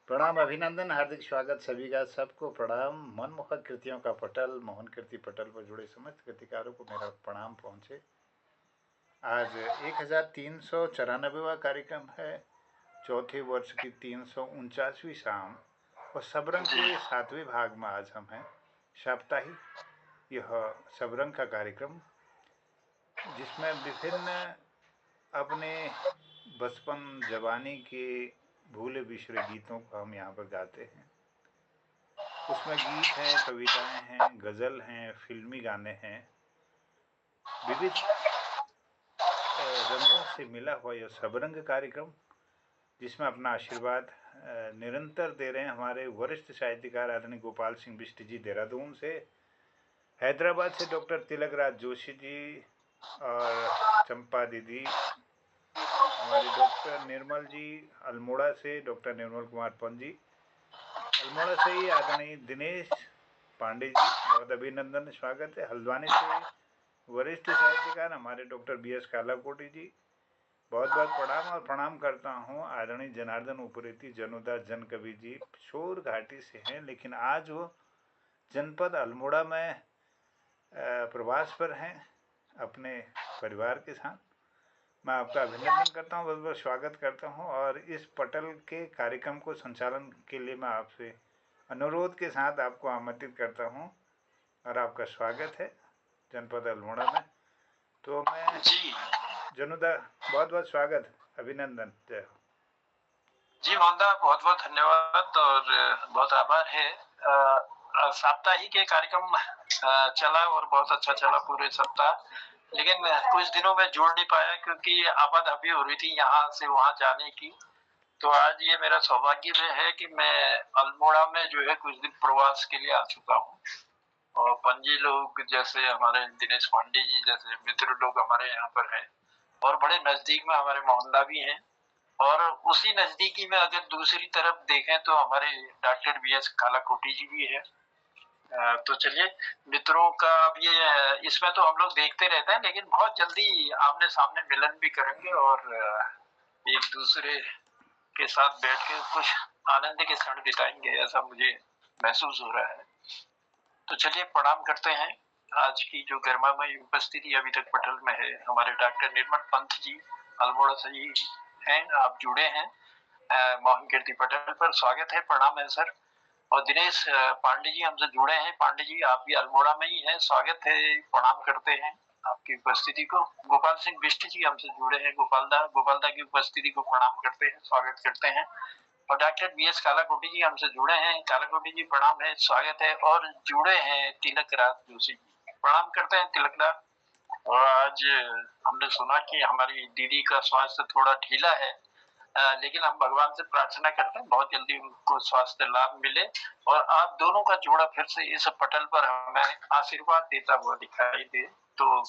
प्रणाम, अभिनंदन, हार्दिक स्वागत सभी का। सबको प्रणाम। मनमोहक कृतियों का पटल, मोहन कीर्ति पटल पर जुड़े समस्त कृतिकारों को मेरा प्रणाम पहुँचे। आज 1394वां कार्यक्रम है। चौथे वर्ष की 349वीं शाम और सबरंग जी के 7वें भाग में आज हम हैं। साप्ताहिक यह सबरंग का कार्यक्रम, जिसमें विभिन्न अपने बचपन जवानी के भूले बिसरे गीतों को हम यहाँ पर गाते हैं। उसमें गीत हैं, कविताएं हैं, गज़ल हैं, फिल्मी गाने हैं। विविध रंगों से मिला हुआ यह सबरंग कार्यक्रम, जिसमें अपना आशीर्वाद निरंतर दे रहे हैं हमारे वरिष्ठ साहित्यकार आदरणीय गोपाल सिंह बिष्ट जी देहरादून से, हैदराबाद से डॉक्टर तिलकराज जोशी जी, और चंपा दीदी, हमारे डॉक्टर निर्मल जी अल्मोड़ा से, डॉक्टर निर्मल कुमार पंत जी अल्मोड़ा से ही, आदरणीय दिनेश पांडे जी, बहुत अभिनंदन, स्वागत है। हल्द्वानी से वरिष्ठ साहित्यकार हमारे डॉक्टर BS कालाकोटी जी, बहुत बहुत प्रणाम। और प्रणाम करता हूँ आदरणीय जनार्दन उप्रेती जनुदा जन कवि जी, शोर घाटी से हैं, लेकिन आज वो जनपद अल्मोड़ा में प्रवास पर हैं अपने परिवार के साथ। मैं आपका अभिनंदन करता हूँ, बहुत बहुत स्वागत करता हूँ। और इस पटल के कार्यक्रम को संचालन के लिए मैं आपसे अनुरोध के साथ आपको आमंत्रित करता हूँ और आपका स्वागत है जनपद अल्मोड़ा में। तो मैं जी जनुदा, बहुत बहुत स्वागत, अभिनंदन, जय हो। जी मोहनदा, बहुत बहुत धन्यवाद और बहुत आभार है। साप्ताहिक ये कार्यक्रम चला और बहुत अच्छा चला पूरे सप्ताह, लेकिन कुछ दिनों में जुड़ नहीं पाया क्योंकि आपाधापी हो रही थी यहाँ से वहाँ जाने की। तो आज ये मेरा सौभाग्य में है कि मैं अल्मोड़ा में जो है कुछ दिन प्रवास के लिए आ चुका हूँ। और पंजी लोग जैसे हमारे दिनेश पांडे जी जैसे मित्र लोग हमारे यहाँ पर हैं, और बड़े नजदीक में हमारे मोहल्ला भी हैं। और उसी नजदीकी में अगर दूसरी तरफ देखें तो हमारे डॉक्टर BS कालाकोटी जी भी है। तो चलिए, मित्रों का अब ये इसमें तो हम लोग देखते रहते हैं, लेकिन बहुत जल्दी आमने सामने मिलन भी करेंगे और एक दूसरे के साथ बैठ के कुछ आनंद के क्षण बिताएंगे, ऐसा मुझे महसूस हो रहा है। तो चलिए प्रणाम करते हैं। आज की जो गर्मामय उपस्थिति अभी तक पटल में है, हमारे डॉक्टर निर्मल पंत जी अल्मोड़ा से ही हैं, आप जुड़े हैं मोहन कीर्ति पटल पर। स्वागत है, प्रणाम है सर। और दिनेश पांडे जी हमसे जुड़े हैं। पांडे जी आप भी अल्मोड़ा में ही हैं, स्वागत है, प्रणाम करते हैं आपकी उपस्थिति को। गोपाल सिंह बिष्ट जी हमसे जुड़े हैं, गोपालदा की उपस्थिति को प्रणाम करते हैं, स्वागत करते हैं। और डॉक्टर BS कालाकोटी जी हमसे जुड़े हैं। कालाकोटी जी प्रणाम है, स्वागत है। और जुड़े हैं तिलकराज जोशी जी, प्रणाम करते हैं तिलकराज। और आज हमने सुना कि हमारी दीदी का स्वास्थ्य थोड़ा ढीला है, लेकिन हम भगवान से प्रार्थना करते हैं बहुत जल्दी उनको स्वास्थ्य लाभ मिले और आप दोनों का जोड़ा फिर से इस पटल पर हमें आशीर्वाद देता हुआ दिखाई दे। तो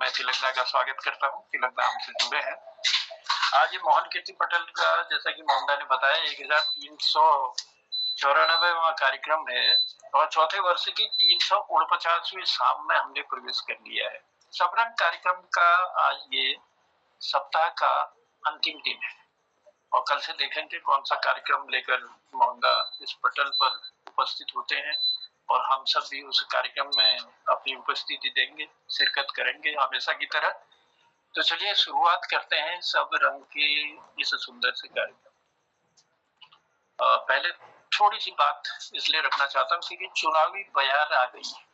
मैं तिलकदा का स्वागत करता हूँ। तिलकदा हमसे जुड़े हैं। आज ये मोहन कीर्ति पटल का, जैसा कि मोहनदा ने बताया, 1394वां कार्यक्रम है और चौथे वर्ष की 349वीं शाम में हमने प्रवेश कर लिया है। सबरंग कार्यक्रम का आज ये सप्ताह का अंतिम दिन है और कल से देखेंगे कौन सा कार्यक्रम लेकर मोहनदा इस पटल पर उपस्थित होते हैं और हम सब भी उस कार्यक्रम में अपनी उपस्थिति देंगे, शिरकत करेंगे हमेशा की तरह। तो चलिए शुरुआत करते हैं सब रंग के इस सुंदर से कार्यक्रम। पहले थोड़ी सी बात इसलिए रखना चाहता हूँ क्योंकि चुनावी बयार आ गई है।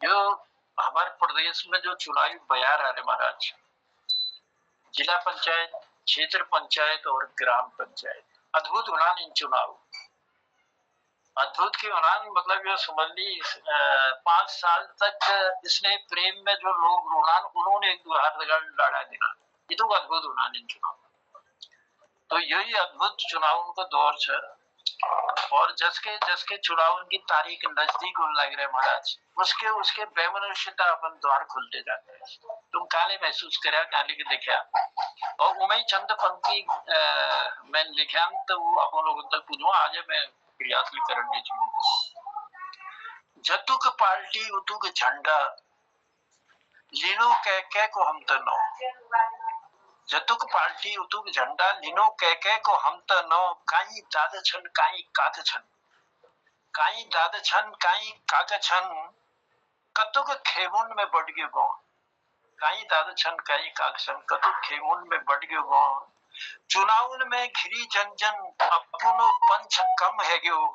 जो हमारे प्रदेश में जो चुनावी बयार आ रहे महाराज, जिला पंचायत, क्षेत्र पंचायत और ग्राम पंचायत, अद्भुत उड़ान इन चुनाव। अद्भुत की उड़ान मतलब ये समझ ली 5 साल तक इसने प्रेम में जो लोग उड़ान उन्होंने एक दुहार लड़ा देना, ये तो अद्भुत उड़ान इन चुनाव। तो यही अद्भुत चुनाव का दौर है और जसके चुनाव की तारीख नजदीक होने लग रहे महाराज, उसके उसके बेमनुष्यता अपन द्वार खुलते जाते हैं। तुम काले महसूस करा, काले के देखा और उमें चंद पंक्ति मैं लिखा तो वो अपन लोगों तक पूछूं, आज मैं प्रयास करने चाहिए। जतुक पार्टी उतुक झंडा लीलो कह को हम तनो, जतुक पार्टी उतुक झंडा लिनो कह को हम त नो काई दाद छन काई काक छन, काई दाद छन काई काक छन कतुक खेमुन में बढ़ गयो गो, काई दाद छन काई काक छन कतुक खेमुन में बढ़ गयो गो, चुनाव में घिरी जन जन अपनो पंच कम है गयो,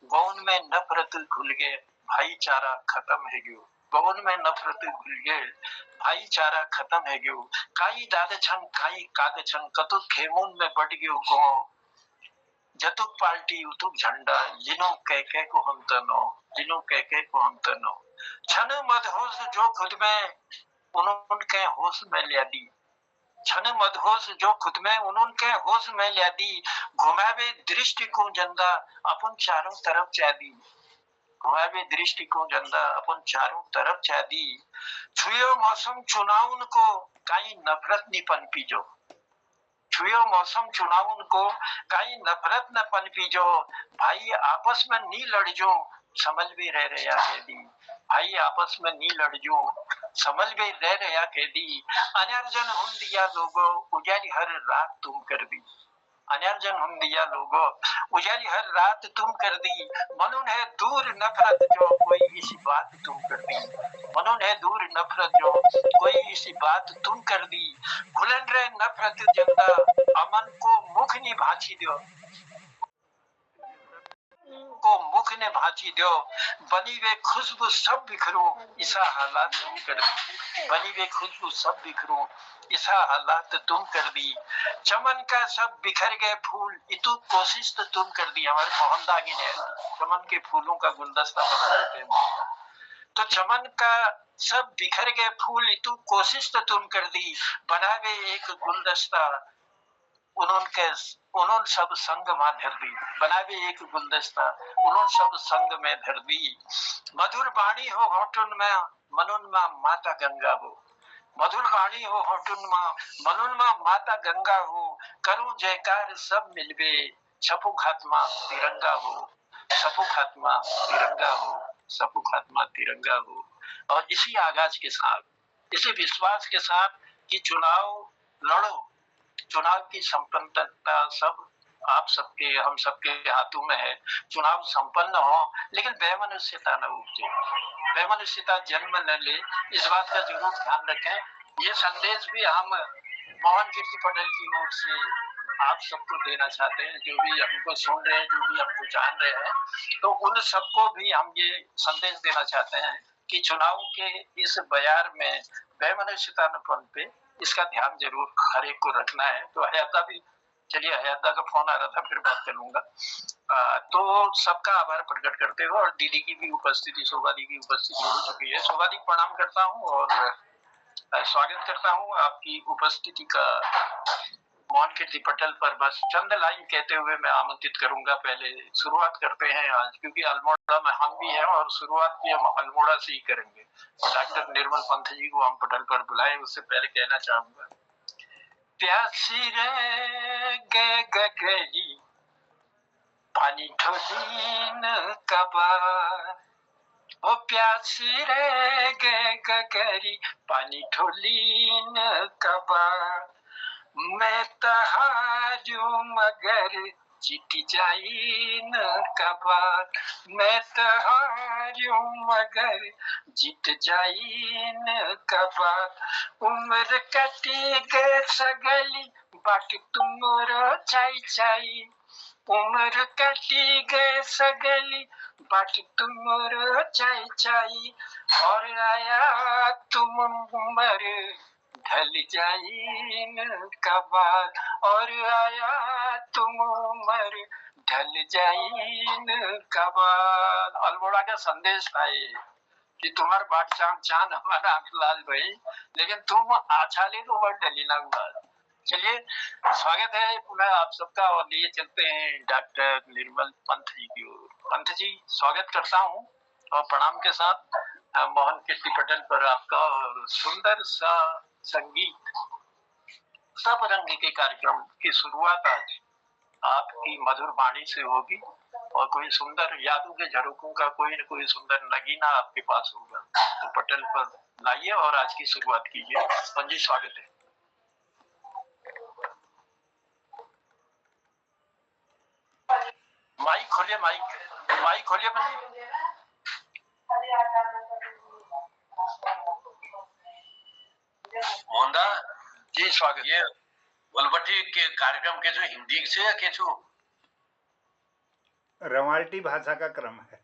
गौन में नफरत घुल गए भाईचारा खत्म है गयो, गौन में नफरत घुल गए भाईचारा खत्म है गयो, काई दाद छन काई काग छन कतुक खेमुन में बढ़ गयो गो, जतुक पार्टी उतुक झंडा लिनो कह को हम तनो, लिनो कह को हम तनो, छन मदहोश जो खुद में उनके होश में लिया दी, छन मदहोश जो खुद में उनके होश में लिया दी, घुमावे दृष्टि को जंदा अपन चारों तरफ चादी, घुमावे दृष्टि को जंदा अपन चारों तरफ चादी, छुयो मौसम चुनाव को काई नफरत नहीं पनपी जो, छुयो मौसम चुनाव को काई नफरत न पनपी जो, भाई आपस में नी लड़ जो समझ भी रह रहा कह दी, भाई आपस में नी लड़ जो समझ भी रह रहा कह दी, अनर्जन हम दिया लोगो उजाली हर रात तुम कर दी, अनर्जन हम दिया लोगो उजाली हर रात तुम कर दी, मनोन है दूर नफरत जो कोई इसी बात तुम कर दी, मनोन है दूर नफरत जो कोई इसी बात तुम कर दी, भुलन रहे नफरत जिंदा अमन को मुख नहीं भाची दो, को मुख ने भाची दो, बनी वे खुशबू सब बिखरो ऐसा हालात तुम कर दी, बनी वे खुशबू सब बिखरो ऐसा हालात तुम कर दी, चमन का सब बिखर गए फूल इतु कोशिश तो तुम कर दी, हमारे मोहनदागी ने चमन के फूलों का गुलदस्ता बना देते हैं, तो चमन का सब बिखर गए फूल इतु कोशिश तो तुम कर दी, बनावे एक गुलदस्ता उन्होंने सब संग में धर दी, बनावे एक गुलदस्ता उन्होंने सब संग में धर दी, मधुर वाणी हो होठुन में मनुन में माता गंगा हो, मधुर वाणी हो होठुन में मनुन में माता गंगा हो, करूं जयकार सब मिलबे छपु खात्मा तिरंगा हो, छपु खात्मा तिरंगा हो, छपु खात्मा तिरंगा हो। और इसी आगाज के साथ, इसी विश्वास के साथ कि चुनाव लड़ो, चुनाव की संपन्नता सब आप सबके हम सबके हाथों में है, चुनाव संपन्न हो लेकिन बेमनुष्यता न उपजे, बेमनुष्यता जन्म न ले, इस बात का जरूर ध्यान रखें। ये संदेश भी हम मोहन कीर्ति पटेल की ओर से आप सबको देना चाहते हैं, जो भी हमको सुन रहे हैं, जो भी हमको जान रहे हैं, तो उन सबको भी हम ये संदेश देना चाहते हैं कि चुनाव के इस बयार में बेमनुष्यता न पनपे, इसका ध्यान जरूर हर एक को रखना है। तो हयाता भी, चलिए हयाता का फोन आ रहा था, फिर बात करूंगा। तो सबका आभार प्रकट करते हुए और दीदी की भी उपस्थिति, शोभा दी की उपस्थिति हो चुकी है, शोभा दी प्रणाम करता हूँ और स्वागत करता हूँ आपकी उपस्थिति का मोहन कीर्ति पटेल पर। बस चंद लाइन कहते हुए मैं आमंत्रित करूंगा, पहले शुरुआत करते हैं आज, क्योंकि अल्मोड़ा में हम भी हैं और शुरुआत भी हम अल्मोड़ा से ही करेंगे। डॉक्टर निर्मल पंथ जी को हम पटेल पर बुलाए, उससे पहले कहना चाहूंगा, प्यासी रह गई पानी ढोलीन कबार, ओ प्यासी रह गई पानी ढोलीन कबार, मैं तहारू मगर जीत जाइन कबार, मैं तहारू मगर जीत जाइन कबार, उम्र कटी गे सगली बाट तुमरो चाई चाई, उम्र कटी गे सगली बाट तुमरो चाई चाई, और आया तुम उम्र ढल जाइन कबार, और आया तुम उम्र ढल जाइन कबार। अल्मोड़ा का संदेश था ये कि तुम्हार बाट चांद चांद हमारा लाल भाई, लेकिन तुम आछाले तो वर्ड ढली ना हुआ। चलिए स्वागत है पुनः आप सबका, और लिए चलते हैं डॉक्टर निर्मल पंथ जी की ओर। पंथ जी स्वागत करता हूँ और प्रणाम के साथ मोहन कीर्ति पटेल पर आपका, और सुंदर सा संगीत सब रंग के कार्यक्रम की शुरुआत आज आपकी मधुर वाणी से होगी, और कोई सुंदर यादों के झरोखों का कोई न कोई सुंदर नगीना आपके पास होगा, तो पटेल पर लाइए और आज की शुरुआत कीजिए। पंजी स्वागत है। खोलिए, माइक खोलिए अपनी। मोहनदा जी स्वागत। ये वलभट्टी के कार्यक्रम के जो हिंदी से या केचु रवाल्टी भाषा का क्रम है।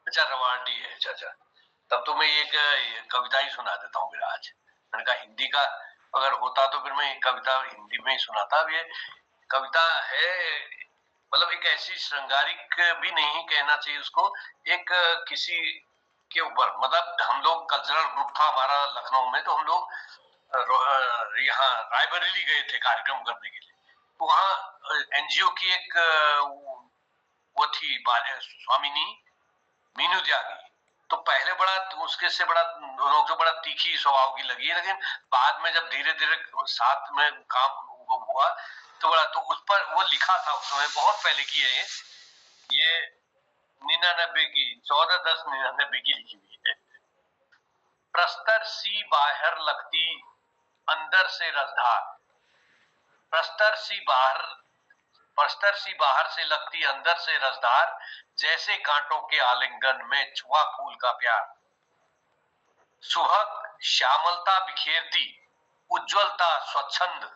अच्छा रवाल्टी है। अच्छा तब तो मैं एक कविता ही सुना देता हूँ फिर आज। मैंने कहा हिंदी का अगर होता तो फिर मैं कविता हिंदी में ही सुनाता। अब ये कविता है मतलब एक ऐसी श्रृंगारिक भी नहीं कहना चाहिए उसको, एक किसी के ऊपर मतलब हम लोग कल्चरल ग्रुप था हमारा लखनऊ में, तो हम लोग यहाँ रायबरेली गए थे कार्यक्रम करने के लिए। तो वहाँ एनजीओ की एक वो थी स्वामिनी मीनू त्यागी। तो पहले बड़ा उसके से बड़ा लोग जो बड़ा तीखी स्वभाव की लगी, लेकिन बाद में जब धीरे धीरे साथ में काम हुआ तो बड़ा तो उस पर वो लिखा था उस समय, बहुत पहले की है ये 99 की 14/10/99 की लिखी हुई है। प्रस्तर सी बाहर लगती अंदर से रसधार, प्रस्तर सी बाहर से लगती अंदर से रसधार, जैसे कांटों के आलिंगन में छुआ फूल का प्यार। सुहाग श्यामलता बिखेरती उज्जवलता स्वच्छंद,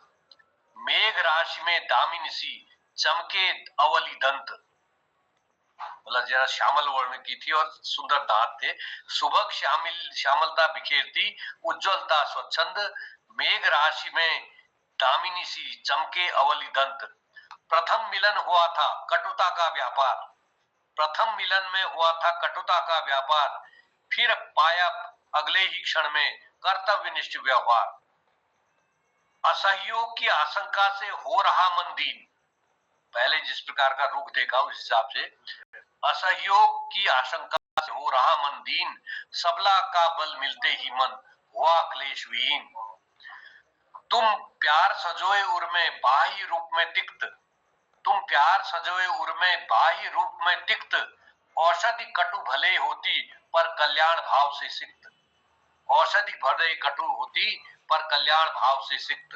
मेघ राशि में दामिनी सी चमके अवली दंत। मतलब जरा श्यामल वर्ण की थी और सुंदर दांत थे। सुबह श्यामलता बिखेरती उज्जवलता स्वच्छंद, मेघ राशि में दामिनी सी चमके अवली दंत। प्रथम मिलन हुआ था कटुता का व्यापार, प्रथम मिलन में हुआ था कटुता का व्यापार, फिर पाया अगले ही क्षण में कर्तव्यनिष्ठ व्यवहार। असहयोग की आशंका से हो रहा मन दीन, पहले जिस प्रकार का रुख देखा उस हिसाब से असहयोग की आशंका से हो रहा मन दीन, सबला का बल मिलते ही मन हुआ क्लेश विहीन। तुम प्यार सजोए उर में बाह्य रूप में तिक्त, तुम प्यार सजोए उर में बाह्य रूप में तिक्त, औषधि कटु भले होती पर कल्याण भाव से सिक्त, औषधि भले कटु होती पर कल्याण भाव से सिक्त।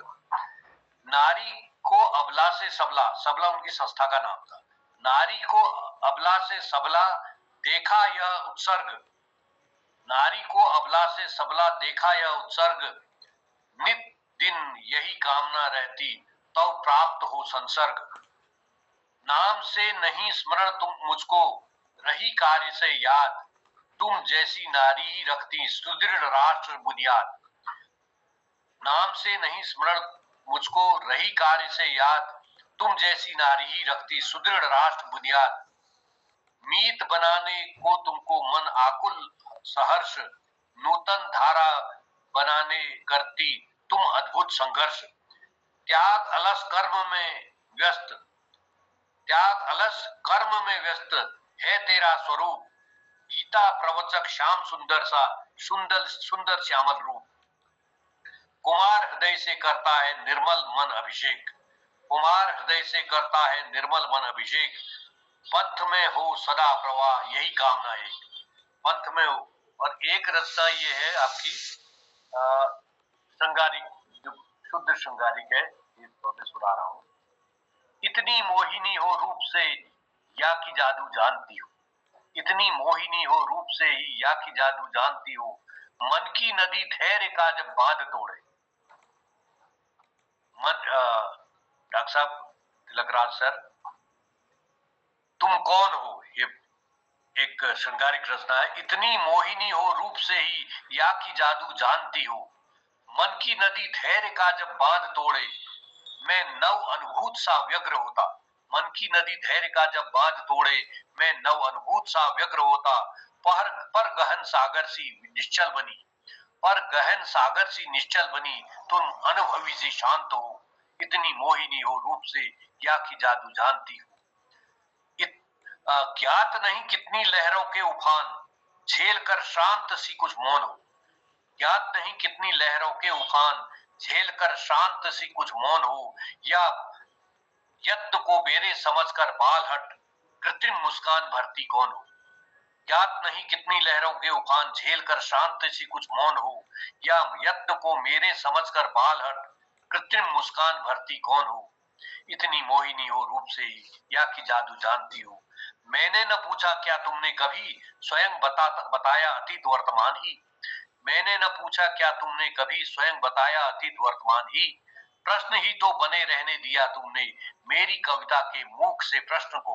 नारी को अबला से सबला, सबला उनकी संस्था का नाम था, नारी को अबला से सबला देखा यह उत्सर्ग, नारी को अबला से सबला देखा यह उत्सर्ग, नित दिन यही कामना रहती तो प्राप्त हो संसर्ग। नाम से नहीं स्मरण तुम मुझको रही कार्य से याद, तुम जैसी नारी ही रखती सुदृढ़ राष्ट्र बुनियाद। नाम से नहीं स्मरण मुझको रही कार्य से याद, तुम जैसी नारी ही रखती सुदृढ़ राष्ट्र बुनियाद। मीत बनाने को तुमको मन आकुल सहर्ष, नूतन धारा बनाने करती तुम अद्भुत संघर्ष। त्याग अलस कर्म में व्यस्त, त्याग अलस कर्म में व्यस्त है तेरा स्वरूप, गीता प्रवचक श्याम सुंदर सा सुंदर श्यामल रूप। कुमार हृदय से करता है निर्मल मन अभिषेक, कुमार हृदय से करता है निर्मल मन अभिषेक। पंथ में हो सदा प्रवाह यही कामना एक, पंथ में हो। और एक रचना ये है आपकी श्रृंगारिक, जो शुद्ध श्रृंगारिक है, मैं सुना रहा हूँ। इतनी मोहिनी हो रूप से या की जादू जानती हो, इतनी मोहिनी हो रूप से ही या की जादू जानती हो, मन की नदी धैर्य का जब बांध तोड़े। डॉक्टर साहब तिलकराज सर, तुम कौन हो, ये एक श्रृंगारिक रचना है। इतनी मोहिनी हो रूप से ही या की जादू जानती हो, मन की नदी धैर्य का जब बांध तोड़े, मैं नव अनुभूत सा व्यग्र होता। मन की नदी धैर्य का जब बांध तोड़े, मैं नव अनुभूत सा व्यग्र होता। पर गहन सागर सी निश्चल बनी, पर गहन सागर सी निश्चल बनी, तुम अनुभवी से शांत हो। इतनी मोहिनी हो रूप से या की जादू जानती हो। ज्ञात नहीं कितनी लहरों के उफान, झेल कर शांत सी कुछ मौन हो। ज्ञात नहीं कितनी लहरों के उफान, झेल कर शांत सी कुछ मौन हो। या यत्न को बेरे समझकर बाल हट, कृत्रिम मुस्कान भरती कौन हो। ज्ञात नहीं कितनी लहरों के उफान, झेल कर शांत सी कुछ मौन हो। या यत्न को मेरे समझकर बाल हट, कृत्रिम मुस्कान भरती कौन हो। इतनी मोहिनी हो रूप से ही या की जादू जानती हो, मैंने न पूछा क्या तुमने कभी, स्वयं बताया अतीत वर्तमान ही। मैंने न पूछा क्या तुमने कभी, स्वयं बताया अतीत वर्तमान ही। प्रश्न ही तो बने रहने दिया तुमने मेरी कविता के मुख से प्रश्न को।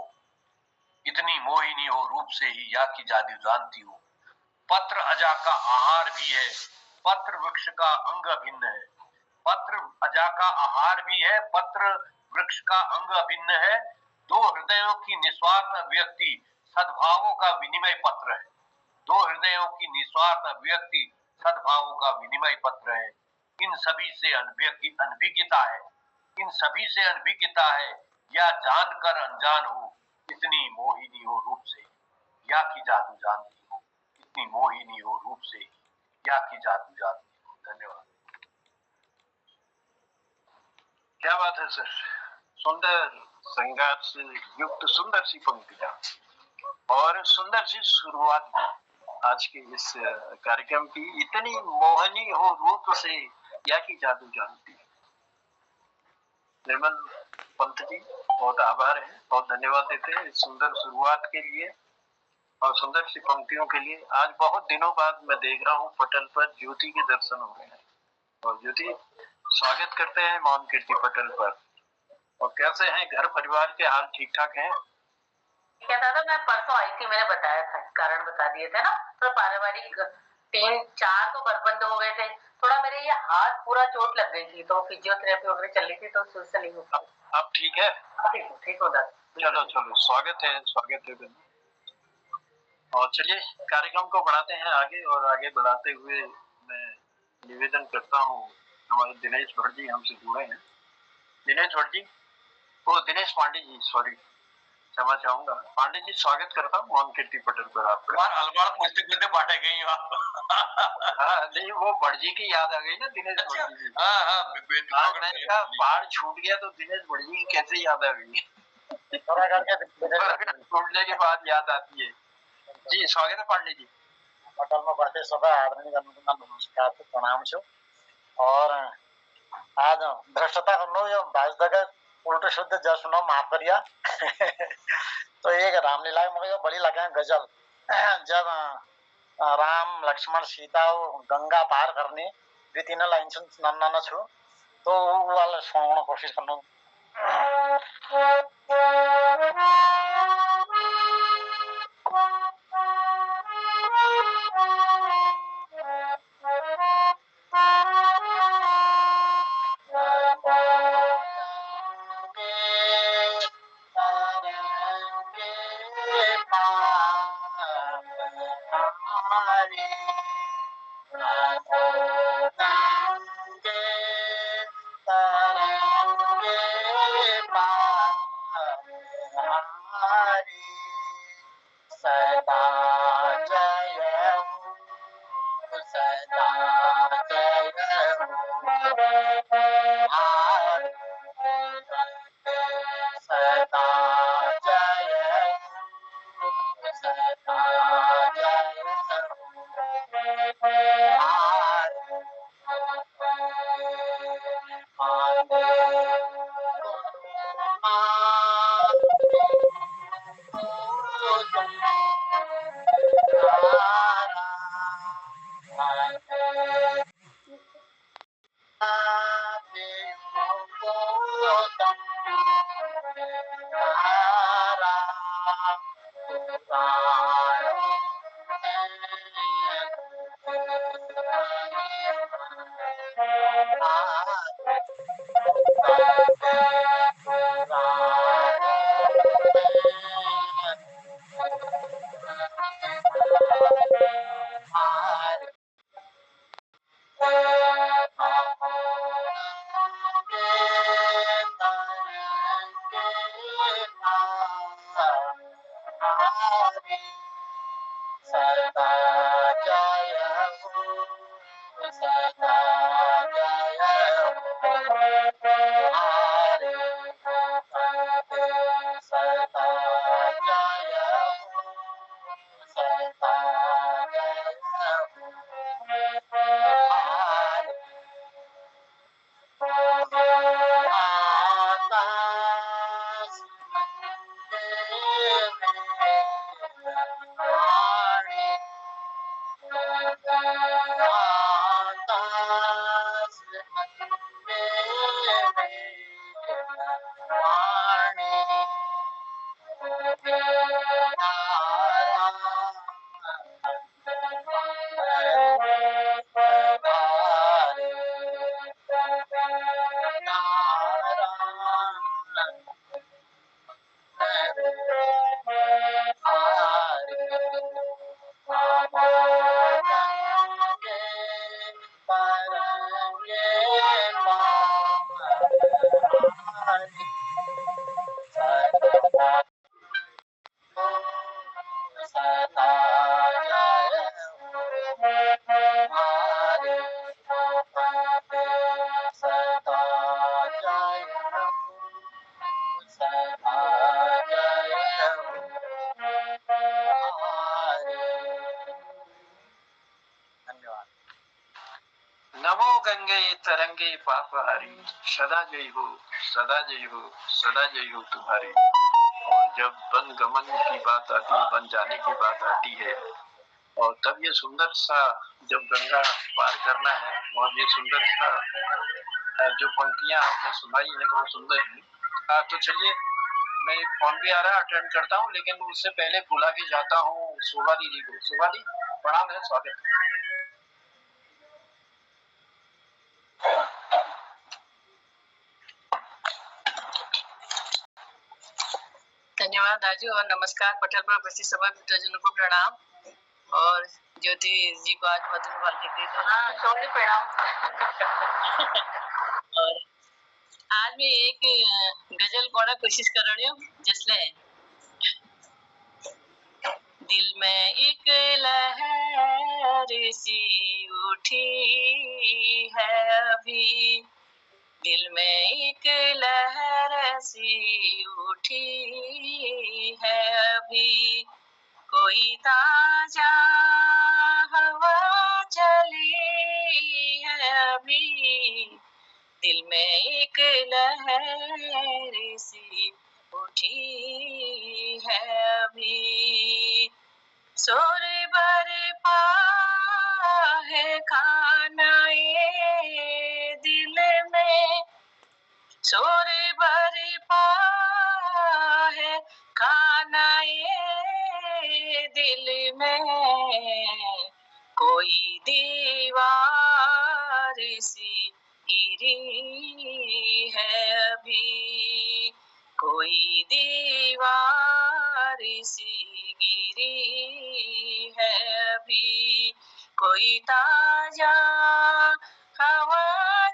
इतनी मोहिनी हो रूप से ही या की जादू जानती हो। पत्र अजा का आहार भी है, पत्र वृक्ष का अंग अभिन्न है। पत्र अजा का आहार भी है, पत्र वृक्ष का अंग अभिन्न है। दो हृदयों की निस्वार्थ अभिव्यक्ति सद्भावों का विनिमय पत्र है। दो हृदयों की निस्वार्थ अभिव्यक्ति सद्भावों का विनिमय पत्र है। इन सभी से अनभिज्ञता है, इन सभी से अनभिज्ञता है, या जानकर अनजान हो। इतनी मोहिनी हो रूप से या की जादू जानती हो। इतनी मोहिनी हो रूप से या की जादू जानती हो। धन्यवाद। क्या बात है सर, सुंदर श्रृंगार से युक्त सुंदर सी पंक्तियां और सुंदर सी शुरुआत भी आज के इस कार्यक्रम की। इतनी मोहनी हो रूप से या की जादू जानती है। निर्मल पंत जी बहुत आभार है, बहुत धन्यवाद देते हैं इस सुंदर शुरुआत के लिए और सुंदर सी पंक्तियों के लिए। आज बहुत दिनों बाद मैं देख रहा हूँ पटल पर ज्योति के दर्शन हो रहे हैं। और ज्योति, स्वागत करते हैं मौन कीर्ति पटल पर। और कैसे हैं, घर परिवार के हाल ठीक ठाक हैं? क्या दादा, मैं परसों आई थी, मैंने बताया था, कारण बता दिए थे ना। तो पारिवारिक 3-4 तो बंद हो गए थे। थोड़ा मेरे ये हाथ पूरा चोट लग गई थी, तो फिजियोथेरेपी वगैरह चल रही थी, तो उससे नहीं हो पाया। आप ठीक है? ठीक हो दादा। चलो चलो, स्वागत है, स्वागत है। और चलिए कार्यक्रम को बढ़ाते हैं आगे। और आगे बढ़ाते हुए मैं निवेदन करता हूँ, हमारे दिनेश भट्ट जी हमसे जुड़े हैं। दिनेश भट्ट जी, वो दिनेश पांडे जी, सॉरी, क्षमा चाहूंगा। पांडे जी, स्वागत करता हूँ मौन कीर्ति पटल पर आपका। अलवाड़ पूछते पूछते बांटे गई हो। हाँ नहीं, वो भट्ट जी की याद आ गई ना, दिनेश भट्ट जी। हाँ, मैंने कहा पहाड़ छूट गया तो दिनेश भट्ट जी की कैसे याद आ गई? छूटने के बाद याद आती है। जी स्वागत है पांडे जी। पटल में बैठे सबै आदरणीय नमस्कार प्रणाम छु। और आज भ्रष्टता गर्नु यो भाजदगा उल्टो शुद्ध जस सुनो माफ करिया। तो एक रामलीला में यो बड़ी लगा गजल, जब राम लक्ष्मण सीता गंगा पार करने बितिन लाइन सुन नन्ना छु, तो वो वाला सुनाउन कोशिश गर्नु। धन्यवाद। नमो गंगे तरंगे पापहारी, सदा जय हो, सदा जय हो, सदा जय हो तुम्हारी। और जब वन गमन की बात आती है, वन जाने की बात आती है, और तब ये सुंदर सा जब गंगा पार करना है, और ये सुंदर सा जो पंक्तियां आपने सुनाई है बहुत सुंदर है। तो चलिए, मैं फोन भी आ रहा है, अटेंड करता हूँ, लेकिन उससे पहले बुला के जाता हूँ शोभा दीदी को। शोभा दी, प्रणाम है, स्वागत है। धन्यवाद राजू और नमस्कार। पटल पर उपस्थित सभी मित्रजनों को प्रणाम और ज्योति जी को आज मधुर वाल्मीकि प्रणाम। और आज मैं एक गजल पढ़ा कोशिश कर रही हूँ जिसने दिल में एक लहर सी उठी है अभी, दिल में एक लहर सी उठी है अभी, कोई ताजा हवा चली है अभी, दिल में एक लहर सी उठी है अभी, शोर बरपा है खानाए दिल में, शोर बरपा है खानाए दिल में, कोई दीवार सी गिरी है अभी, कोई दीवार सी गिरी है अभी, कोई ताजा हवा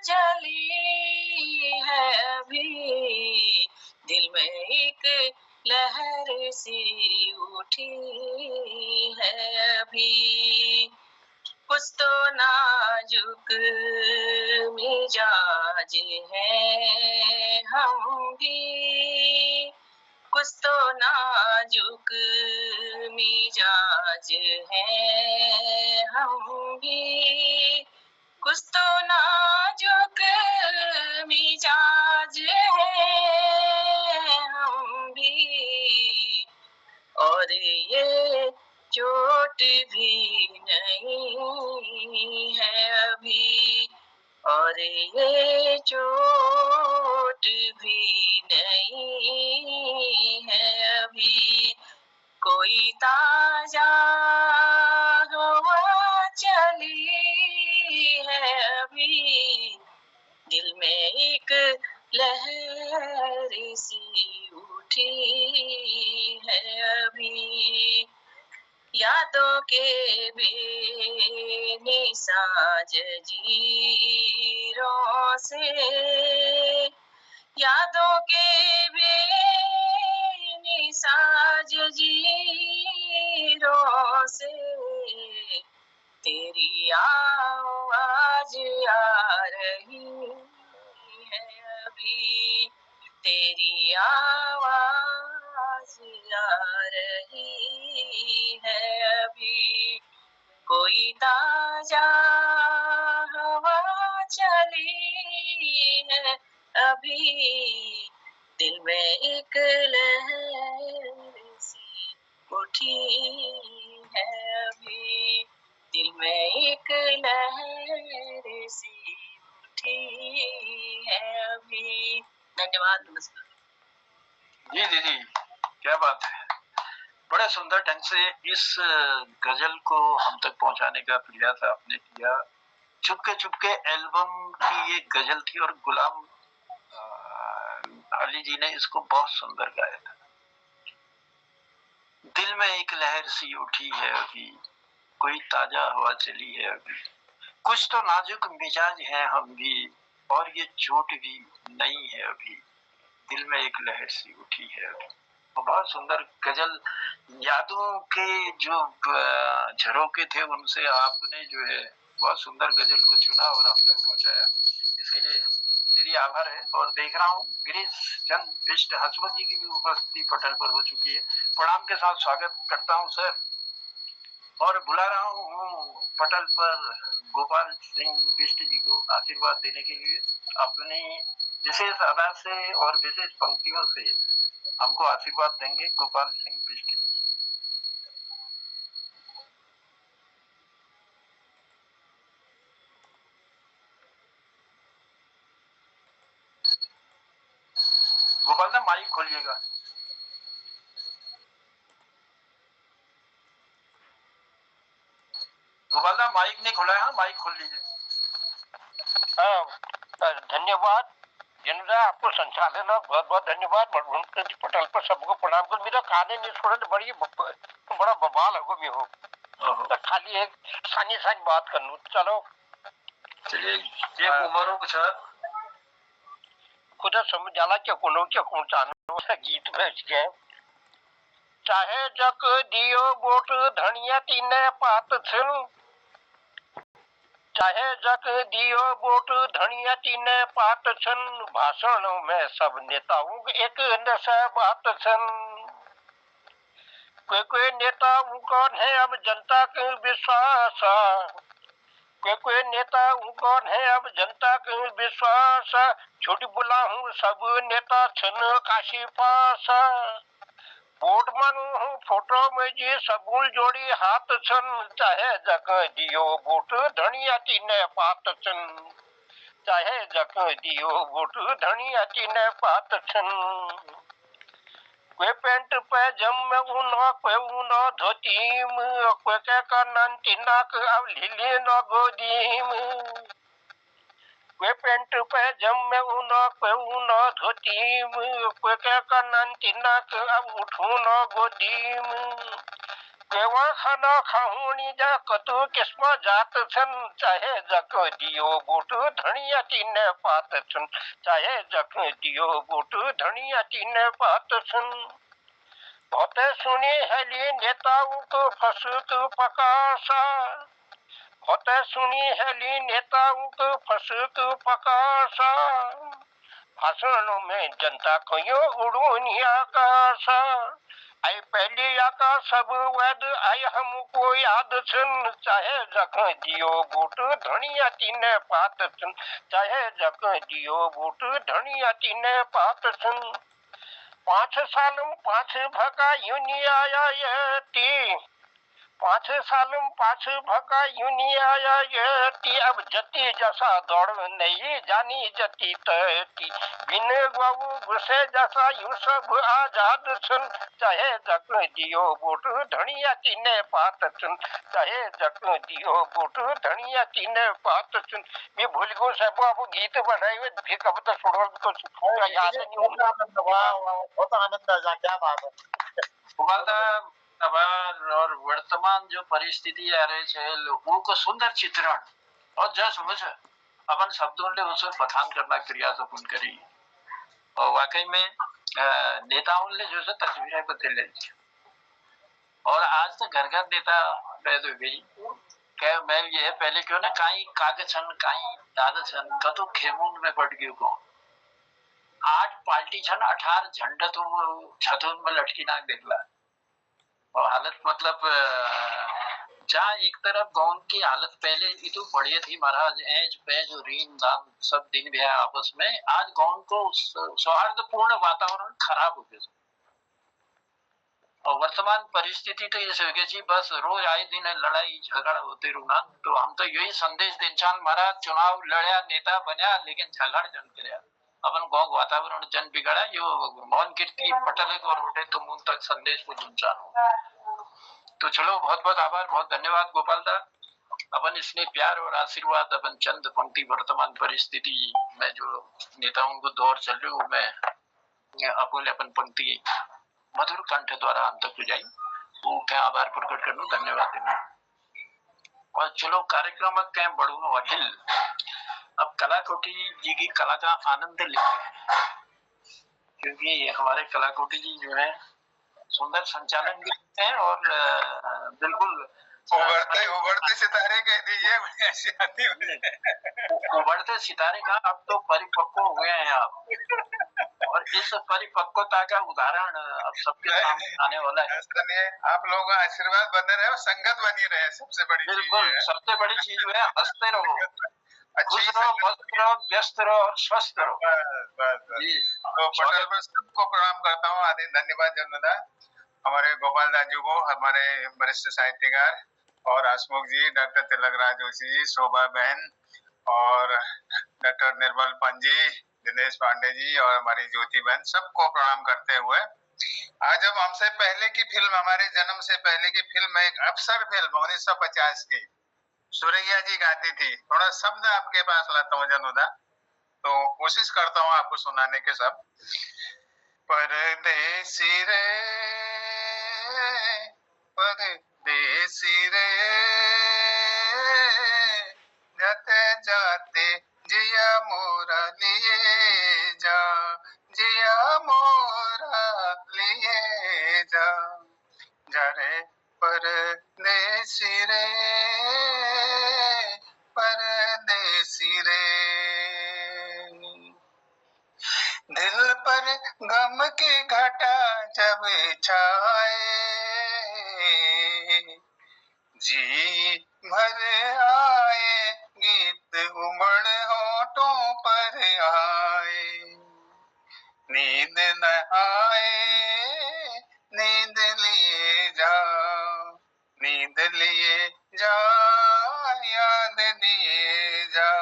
चली है अभी, दिल में एक लहर सी उठी है अभी, कुछ तो नाजुक मिजाज है हम भी, कुछ तो नाजुक मिजाज है हम भी, कुछ तो नाजुक मिजाज है हम भी, और ये चोट भी नहीं है अभी, और ये चोट भी नहीं है अभी, कोई ताजा हवा चली है अभी, दिल में एक लहर सी उठी है अभी, यादों के बेनिसाज जीरों से, यादों के बेनिसाज जीरों से, तेरी आवाज आ रही है अभी, तेरी आवाज आ रही है अभी, कोई ताजा हवा चली है अभी, दिल में एक लहर सी उठी है अभी, दिल में एक लहर सी उठी है अभी। धन्यवाद, नमस्कार। जी दीदी, क्या बात है। बड़े सुंदर ढंग से इस गजल को हम तक पहुंचाने का प्रयास आपने किया। चुपके एल्बम की ये गजल थी और गुलाम अली जी ने इसको बहुत सुंदर गाया था। दिल में एक लहर सी उठी है अभी, कोई ताजा हवा चली है अभी, कुछ तो नाजुक मिजाज है हम भी, और ये चोट भी नई है अभी, दिल में एक लहर सी उठी है अभी। तो बहुत सुंदर गजल, यादों के जो झरोखे थे उनसे आपने जो है बहुत सुंदर गजल को चुना और आप तक पहुंचाया। इसके लिए दीदी आभार है। और देख रहा हूँ गिरीश चंद बिष्ट हसमत जी की भी उपस्थिति पटल पर हो चुकी है। प्रणाम के साथ स्वागत करता हूँ सर, और बुला रहा हूँ पटल पर गोपाल सिंह बिष्ट जी को आशीर्वाद देने के लिए। अपनी विशेष अदा से और विशेष पंक्तियों से हमको आशीर्वाद देंगे गोपाल सिंह बिष्ट जी। गोपाल दा माइक खोलिएगा। गोपाल दा माइक नहीं खोला है, माइक खोल लीजिए। धन्यवाद जनरा, आपको संचालन बहुत बहुत धन्यवाद। पटल पर सबको प्रणाम कर। मेरा खाने नहीं छोड़ा बड़ा बवाल हो भी हो तो खाली एक सानी बात करनू। चलो चलिए ये उमरों के साथ खुदा समझ जाला क्या कौन चानो गीत भेज गए। चाहे जक दियो बोट धनिया तीने पात छिन, चाहे जक दियो बोट धनिया तीने पात छन, भाषणों में सब नेताओं एक नशा बात छन। कोई नेता कौन है अब जनता के विश्वास, कोई नेता कौन है अब जनता के विश्वास, झूठ बुला हूँ सब नेता छन काशी पास। वोट मांगू हूँ फोटो में जी सबूल जोड़ी हाथ छन, चाहे जक दियो वोट धनिया तीने पात छन, चाहे जक दियो वोट धनिया तीने पात छन। कोई पेंट पे जम ऊना कोई ऊना धोतीम, कोई के कानन तिनाक अब लीली न गोदीम। कोई पेंट पे जम ऊना कोई ऊना धोतीम, कोई के कानन तिनाक अब उठू न गोदीम। केवा खाना खाऊनी जा कतु किस्म जात छन, चाहे जक दियो बोट धनिया तीने पात छन, चाहे जक दियो बोट धनिया तीने पात छन। बहुत सुनी हेली नेताओं को फसुक पकाशा, बहुत सुनी हेली नेताओं को फसुक पकाशा, भाषणों में जनता को यो उड़ूनी आकाशा। आई पहली आकाश सब वैद आई हमको याद छन, चाहे जक दियो बूट धनिया तीने पात छन, चाहे जक दियो बूट धनिया तीने पात छन। 5 साल 5 भगा यूनी आया ये ती, 5 साल 5 भगा यूनी आया ये ती, अब जती जैसा दौड़ नहीं जानी जती तती, बिन गऊ घुसे जैसा यूं सब आजाद छन, चाहे जक दियो वोट धनिया तीने पात छन, चाहे जक दियो वोट धनिया तीने पात छन। मैं भूल गयो साहब अब गीत बनाए हुए फिर कब तक छोड़ो तो याद नहीं होता। बहुत आनंद आ क्या बात है। और वर्तमान जो परिस्थिति आ रही है लोगों को सुंदर चित्रण और जस मुझ अपन शब्दों ने उसे बखान करना प्रयास अपन करी, और वाकई में नेताओं ने जो है तस्वीरें बदल ली, और आज तो घर घर नेता पैदा हो गई। क्या मैं ये है पहले क्यों ना कहीं कागज छन कहीं दादा छन कतो खेमुन में पड़ गयो को 8 पार्टी छन 18 झंडा तुम छतुन में लटकी नाक देखला, और हालत मतलब जहाँ एक तरफ गांव की हालत पहले इतनी बढ़िया थी महाराज, ऐज पैज और रीन दान सब दिन भी है आपस में, आज गांव को सौहार्दपूर्ण वातावरण खराब हो गया। और वर्तमान परिस्थिति तो ये हो गई जी बस रोज आए दिन लड़ाई झगड़ा होते रहना। तो हम तो यही संदेश देना महाराज, चुनाव लड़या नेता बनया लेकिन झगड़ जन करया, अपन गाँव वातावरण जन बिगड़ा यो मौन कीर्ति पटल और उठे तुम उन तक संदेश को पहुंचानो। तो चलो, बहुत बहुत आभार, बहुत धन्यवाद गोपाल दा। अपन इसने प्यार और आशीर्वाद अपन चंद पंक्ति वर्तमान परिस्थिति में जो नेताओं को दौर चल रही हूँ मैं अपुल अपन पंक्ति मधुर कंठ द्वारा अंत पुजाई वो क्या आभार प्रकट करूँ, धन्यवाद देना। और चलो कार्यक्रम के बढ़ू अखिल अब कलाकोटी जी की कला का आनंद लेते हैं, क्योंकि हमारे कलाकोटी जी जो है सुंदर संचालन भी करते हैं और बिल्कुल उभरते सितारे कह दीजिए। उभरते सितारे का अब तो परिपक्व हुए हैं आप, और इस परिपक्वता का उदाहरण अब सबके सामने आने वाला है। आप लोगों का आशीर्वाद बने रहे और संगत बनी रहे, सबसे बड़ी बिल्कुल सबसे बड़ी चीज है हंसते रहो, खुश रहो, मस्त रहो, व्यस्त रहो और स्वस्थ रहो। तो पटेल पर सबको प्रणाम करता हूँ, आदि धन्यवाद जन्मदा हमारे गोपाल दाजू को, हमारे वरिष्ठ साहित्यकार और हसमुख जी, डॉक्टर तिलक राज जोशी जी, शोभा बहन और डॉक्टर निर्मल पंजी, दिनेश पांडे जी और हमारी ज्योति बहन, सबको प्रणाम करते हुए आज हम हमसे पहले की फिल्म, हमारे जन्म से पहले की फिल्म, एक अवसर फिल्म 1950 की सुरैया जी गाती थी, थोड़ा शब्द आपके पास लाता हूँ जनुदा, तो कोशिश करता हूँ आपको सुनाने के सब। परदेसी रे परदेसी रे जाते जाते जिया मोरा लिए जा, जिया मोरा लिए जा, जा रे परदेसी रे परदेसी रे। दिल पर गम की घटा जब छाए, जी भर आए गीत उमड़ होठों पर आए, नींद न आए नींद लिए जा, नींद लिए जा याद दिए जा,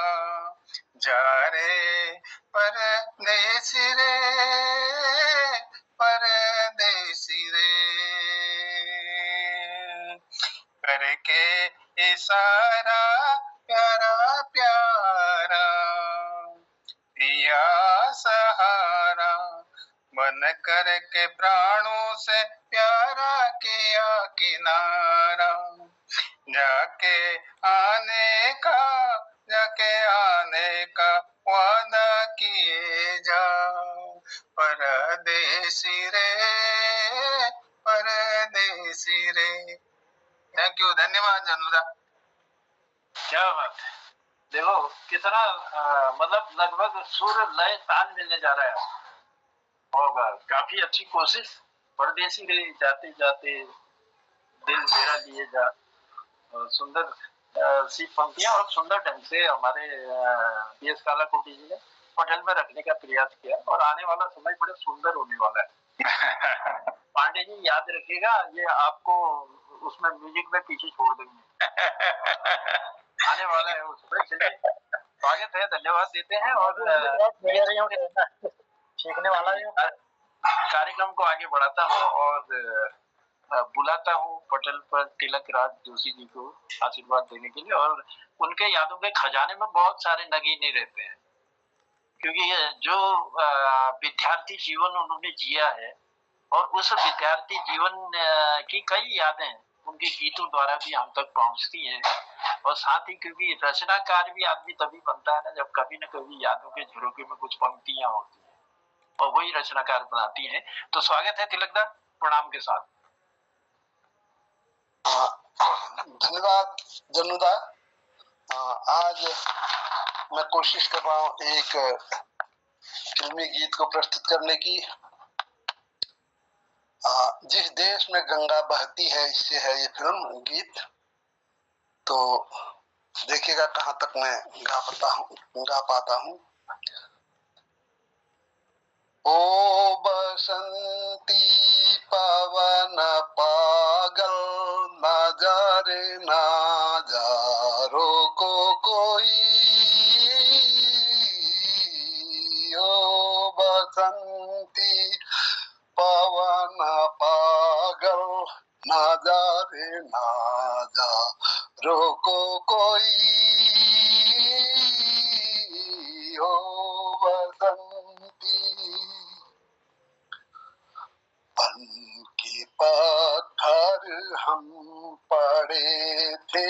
जा रे परदेसी रे परदेसी रे। करके इशारा प्यारा प्यारा दिया सहारा, मन करके प्राणों से प्यारा किया किनारा, जाके आने का वादा किए जा, परदेसी रे परदेसी रे। थैंक यू, धन्यवाद जनुदा। क्या बात है, देखो कितना मतलब लगभग सुर लय ताल मिलने जा रहा है और काफी अच्छी कोशिश। परदेसी रे जाते जाते दिल मेरा लिए जा, सुंदर सी पंक्तियां और सुंदर ढंग से हमारे PS कालाकोटी जी ने पटल में रखने का प्रयास किया, और आने वाला समय बड़ा सुंदर होने वाला है। पांडे जी याद रखिएगा, ये आपको उसमें म्यूजिक में पीछे छोड़ देंगे। आने वाला है उसमें। चलिए स्वागत है, धन्यवाद देते हैं और सीखने वाला कार्यक्रम को आगे बढ़ाता हूँ और बुलाता हूँ पटल पर तिलक राज जोशी जी को आशीर्वाद देने के लिए। और उनके यादों के खजाने में बहुत सारे नगीने रहते हैं, क्योंकि ये जो विद्यार्थी जीवन उन्होंने जिया है और उस विद्यार्थी जीवन की कई यादें उनके गीतों द्वारा भी हम तक पहुंचती हैं। और साथ ही क्योंकि रचनाकार भी आदमी तभी बनता है ना जब कभी न कभी यादों के झरोखे में कुछ पंक्तियां होती हैं और वही रचनाकार बनाती हैं। तो स्वागत है तिलकदा, प्रणाम के साथ। धन्यवाद जनुदा। आज मैं कोशिश कर रहा हूँ एक फिल्मी गीत को प्रस्तुत करने की। जिस देश में गंगा बहती है, इससे है ये फिल्म गीत। तो देखिएगा कहाँ तक मैं गा पाता हूँ। ओ बसंती पवन पागल, ना जा रे ना जा रोको कोई, ओ पवन पागल ना जा रे ना जा, रोको कोई हो बसंती। बन के पत्थर हम पड़े थे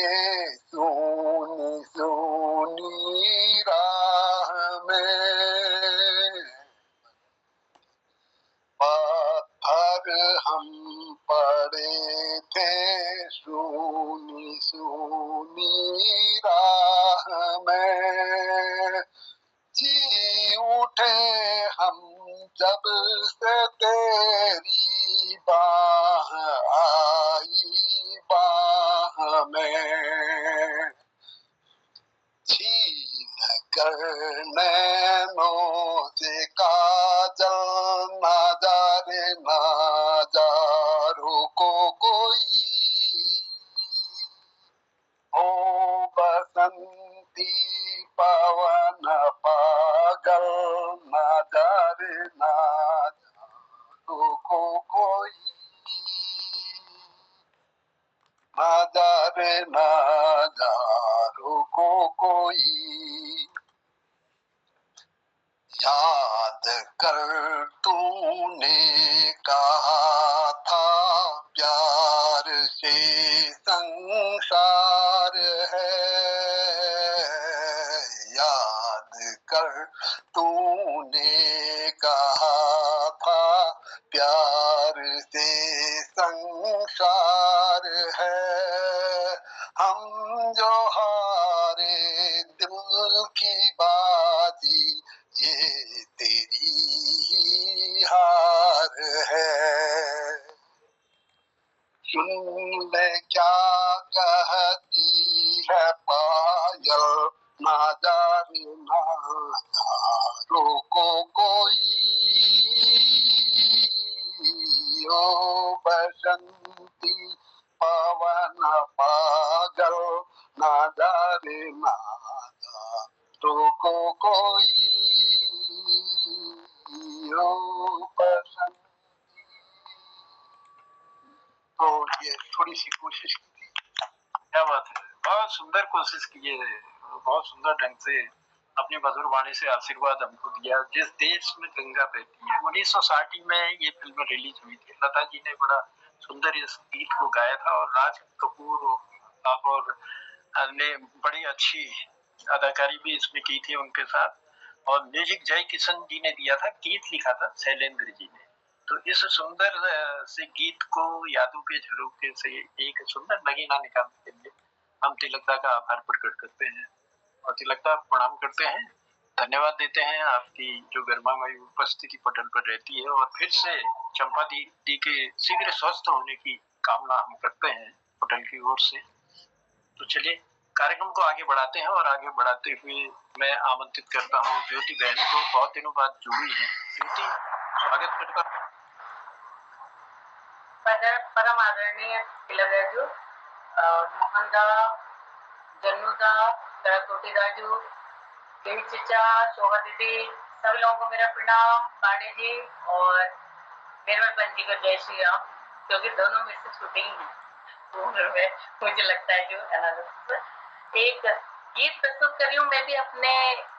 सोनी सोनी राह में, पत्थर हम पड़े थे सोनी सोनी राह में, जी उठे हम जब से तेरी बाह आई बाह में, छीन कर नैनों से काजल ना जा रे ना जा, रोको कोई ओ बसंती पवन पागल ना जा रे ना जा, रोको कोई ना जा रे ना जा, रोको कोई। याद कर तूने कहा था प्यार से संसार है, याद कर तूने कहा था प्यार से संसार है, हम जो हारे दिल की बाजी ये तेरी हार है। सुन ले क्या कहती है पायल, ना जा रे ना जा, रोको कोई ओ बसंती पवन पागल ना जा रे ना जा, रोको कोई ओ बसंती। तो ये थोड़ी सी कोशिश की थी। क्या बात है, बहुत सुंदर कोशिश की है, बहुत सुंदर ढंग से अपनी मधुर वाणी से आशीर्वाद हमको दिया। जिस देश में गंगा बहती है, 1960 में ये फिल्म रिलीज हुई थी। लता जी ने बड़ा सुंदर इस गीत को गाया था और राज कपूर साहब और ने बड़ी अच्छी अदाकारी भी इसमें की थी उनके साथ, और म्यूजिक जय किशन जी ने दिया था, गीत लिखा था शैलेंद्र जी ने। तो इस सुंदर से गीत को यादों के झरोखे से एक सुंदर नगीना निकालने के लिए हम तिलकदा का आभार प्रकट करते हैं और तिलकदा प्रणाम करते हैं, धन्यवाद देते हैं। आपकी जो गर्मामयी उपस्थिति पटल पर रहती है, और फिर से चंपा दी के शीघ्र स्वस्थ होने की कामना हम करते हैं पटल की ओर से। तो चलिए कार्यक्रम को आगे बढ़ाते हैं, और आगे बढ़ाते हुए मैं आमंत्रित करता हूँ ज्योति बहन को, बहुत दिनों बाद जुड़ी है। ज्योति, स्वागत करता हूँ। परम आदरणीय तिलक राजू, मोहन दा, जन्नू दा, सरस्वती राजू, देवी चचा, शोभा दीदी, सभी लोगों को मेरा प्रणाम। पांडे जी और निर्मल पंत जी को जय श्री राम, क्योंकि दोनों में से शूटिंग है उम्र में, मुझे लगता है जो एनालिसिस एक गीत प्रस्तुत कर रही हूँ मैं भी अपने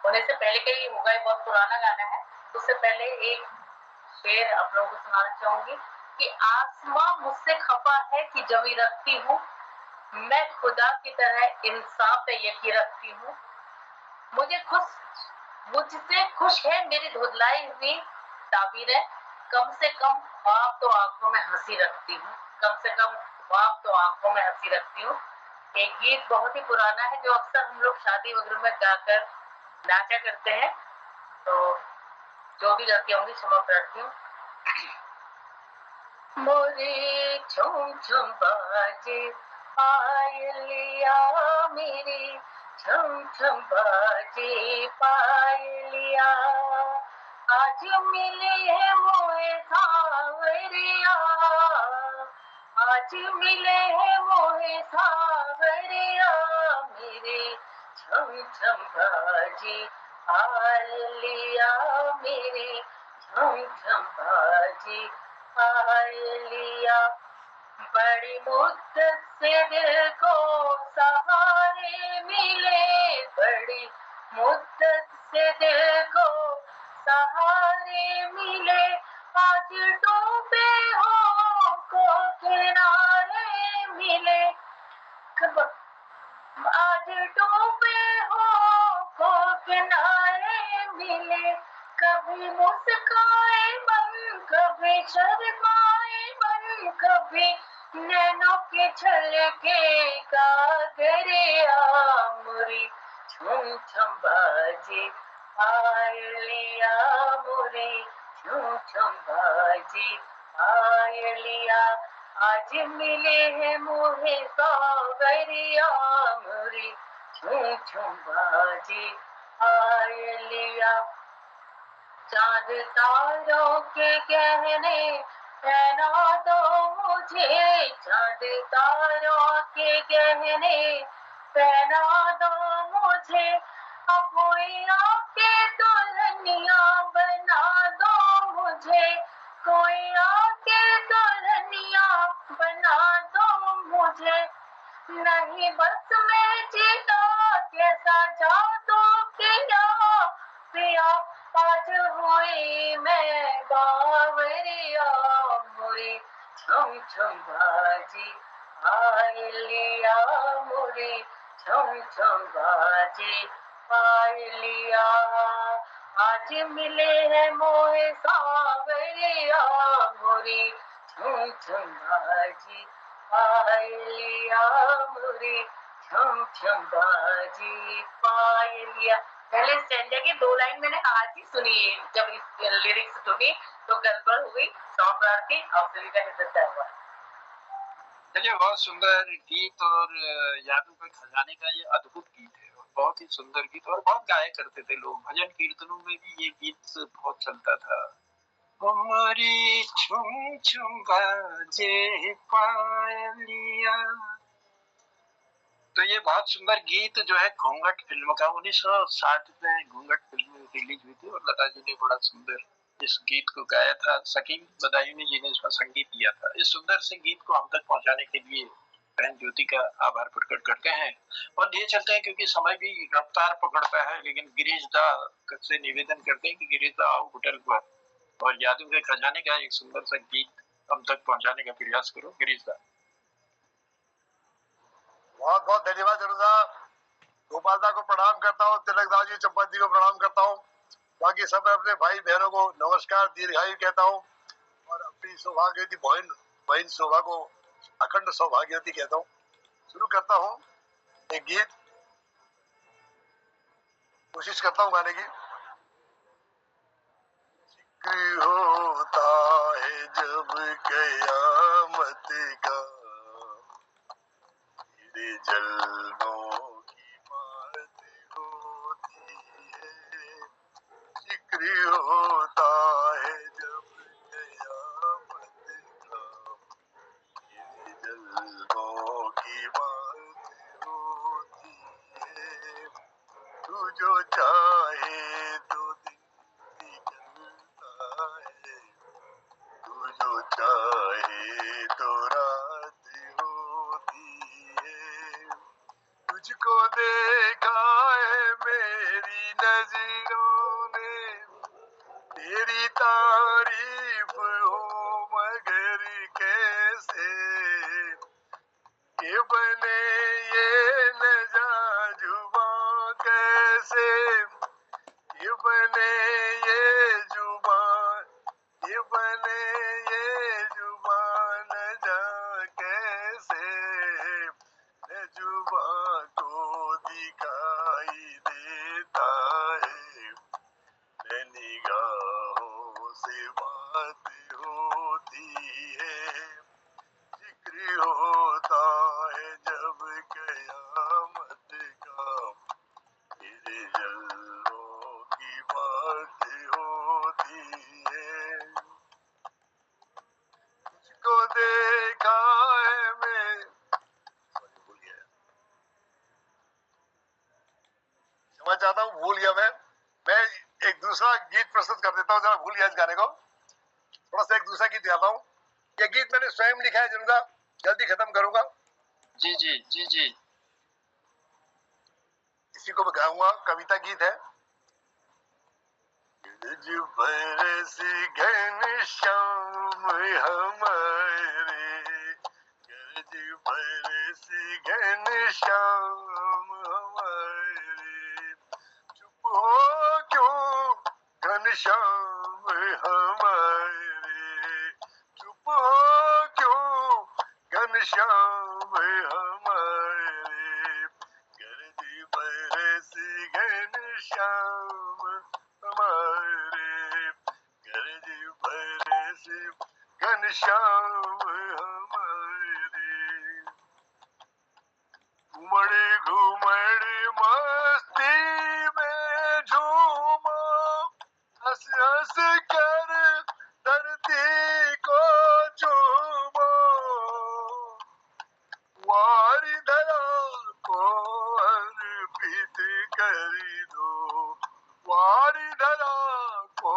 होने से पहले का ही होगा, बहुत पुराना गाना है। उससे पहले एक शेर आप लोगों को सुनाना चाहूंगी कि आसमां मुझसे खफा है कि जमी रखती हूँ, मैं खुदा की तरह इंसाफ पे यकीन रखती हूँ, मुझसे खुश है मेरी धुंधलाई हुई ताबीरें, कम से कम ख्वाब तो आंखों में हंसी रखती हूँ, कम से कम ख्वाब तो आंखों में हंसी रखती हूँ। एक गीत बहुत ही पुराना है जो अक्सर हम लोग शादी वगैरह में गाकर नाचा करते हैं, तो जो भी गलती होंगी क्षमा प्रार्थी हूँ। मोरे झुम झुम बाजे पायलिया मेरी, झुम झुम बाजे पायलिया, आज मिले है मोए सावरिया, आज मिले है मोए सावरिया मेरे, झुम झुम बाजे पायलिया मेरे, झम झम बाजी पायलिया, बड़ी मुद्दत से दिल को सहारे मिले, बड़ी मुद्दत से दिल को सहारे मिले, आज डूबे हो को किनारे मिले, आज डूबे हो को किनारे मिले, कभी मुस्काए मन, कभी शर्माए मन, कभी नैनों के छलके कागरिया मुरी, झूम झूम बाजी पायलिया मुरी, झूम झूम बाजी पायलिया, आज मिले हैं मोहे सावरिया मुरी, झूम झूम बाजी पायलिया, चांद तारों के गहने पहना दो मुझे, चांद तारों के गहने पहना दो मुझे, अब कोई आके दुल्हनिया बना दो मुझे, कोई आके दुल्हनिया बना दो मुझे, नहीं बस मैं जीता कैसा जादू किया पिया, आज हुई मैं बावरिया मुरी, झुम झुम बाजी पायलिया मुरी, झुम झुम बाजी पायलिया, आज मिले हैं मोहे सावरिया मुरी, झुम झुम बाजी पायलिया मुरी, झुम झुम बाजी पायलिया। पहले स्टैंजा की 2 लाइन मैंने आज ही सुनी, जब इस लिरिक्स सुनी तो गड़बड़ हुई, सौंपरार्थी आप सभी का हृदय हुआ। चलिए, बहुत सुंदर गीत, और यादों के खजाने का ये अद्भुत गीत है, और बहुत ही सुंदर गीत, और बहुत गाया करते थे लोग, भजन कीर्तनों में भी ये गीत बहुत चलता था। हमारी छुम छुम बाजे पायलिया, तो ये बहुत सुंदर गीत जो है घूंघट फिल्म का 1960 में घूंघट फिल्म रिलीज हुई थी, और लता जी ने बड़ा सुंदर इस गीत को गाया था, शकील बदायूनी जी ने इसका संगीत दिया था। इस सुंदर से गीत को हम तक पहुंचाने के लिए बहन ज्योति का आभार प्रकट करते हैं और ये चलते हैं, क्योंकि समय भी रफ्तार पकड़ता है। लेकिन गिरीश दा से निवेदन करते हैं कि गिरीश दा आओ होटल पर और यादों के खजाने का एक सुंदर सा गीत हम तक पहुंचाने का प्रयास करो। गिरीश दा। बहुत बहुत धन्यवाद जरूदा, गोपाल दा को प्रणाम करता हूँ, तिलक दास जी चंपत जी को प्रणाम करता हूँ, बाकी सब अपने भाई बहनों को नमस्कार दीर्घायु कहता हूँ, और अपनी सौभाग्यवती बहन शोभा को अखंड सौभाग्यवती कहता हूँ। शुरू करता हूँ एक गीत, कोशिश करता हूँ गाने की। जिक्र होता है जब कयामत का, तेरे जलनों की बात होती है। जिक्र होता है जब कयामत का, तेरे जलनों की बात होती है। तू जो चाहे तो दिन निकलता है, तू जो चाहे तो रात होती है। तुझको देखा है मेरी नजरों ने, तेरी तारीफ हो मगर कैसे, ये बने ये नजाजुबां कैसे, ये बने ये जुबान, ये बने ये जुबान न जा कैसे, न जुबान को दिखाई देता है, न निगाहों से बात होती है। जिक्र होता है जब कयामत का, तेरे जलनों की बात होती है। तुझको देखा है मैं, भूल गया, क्षमा चाहता हूँ, भूल गया मैं एक दूसरा गीत प्रस्तुत समाप्त कर देता हूँ, जरा भूल गया इस गाने को, थोड़ा सा एक दूसरा गीत गाता हूँ। ये गीत मैंने स्वयं लिखा है जनता, जल्दी खत्म करूंगा। जी जी जी जी। इसी को मैं गाऊंगा, कविता गीत है। बरसी घनश्याम हमारे, गरज बरसी घनश्याम हमारे, चुप हो क्यों घनश्याम हमारे, चुप हो क्यों घनश्याम हमारे, गरज बरसी घनश्याम हमारे, गरज बरसी घनश्याम हमारे, घुमड़ घुमड़ मस्ती में झूमा, हंस हंस कर धरती को चूमा, वारी धरा को अर्पित कर दो, वारी धरा को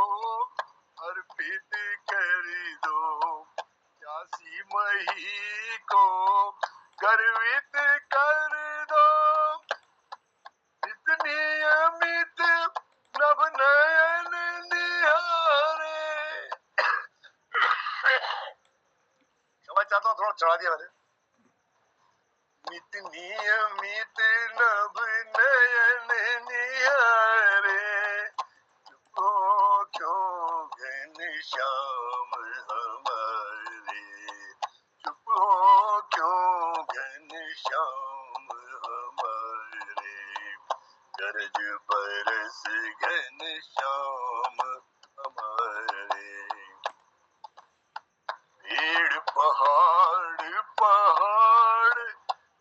अर्पित कर दो, प्यासी मही को गर्वित कर दो, इतनी अमित नभ नयन निहारे। समझ चाहता हूँ, थोड़ा चढ़ा दिया मैंने। इतनी अमित नभ नयन निहारे, चुप हो क्यों घनश्याम हमारे, चुप हो क्यों घनश्याम हमारे, गरज बरस घनश्याम हमारे, पेड़ पहाड़ पहाड़,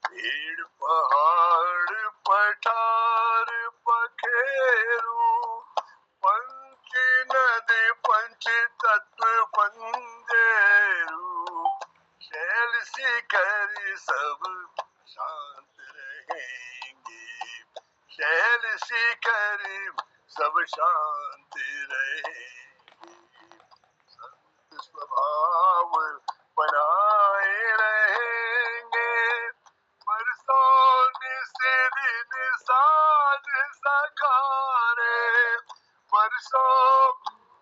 पेड़ पहाड़ पठार पखेरू, पंच नदी पंच तत्व पंजेरू, शैल शिखर सब शांत रहेंगे, शैल शिखर सब शांत रहेंगे, संत स्वभाव बनाए रहेंगे, बरसों निशिदिन साज सकारे, बरसों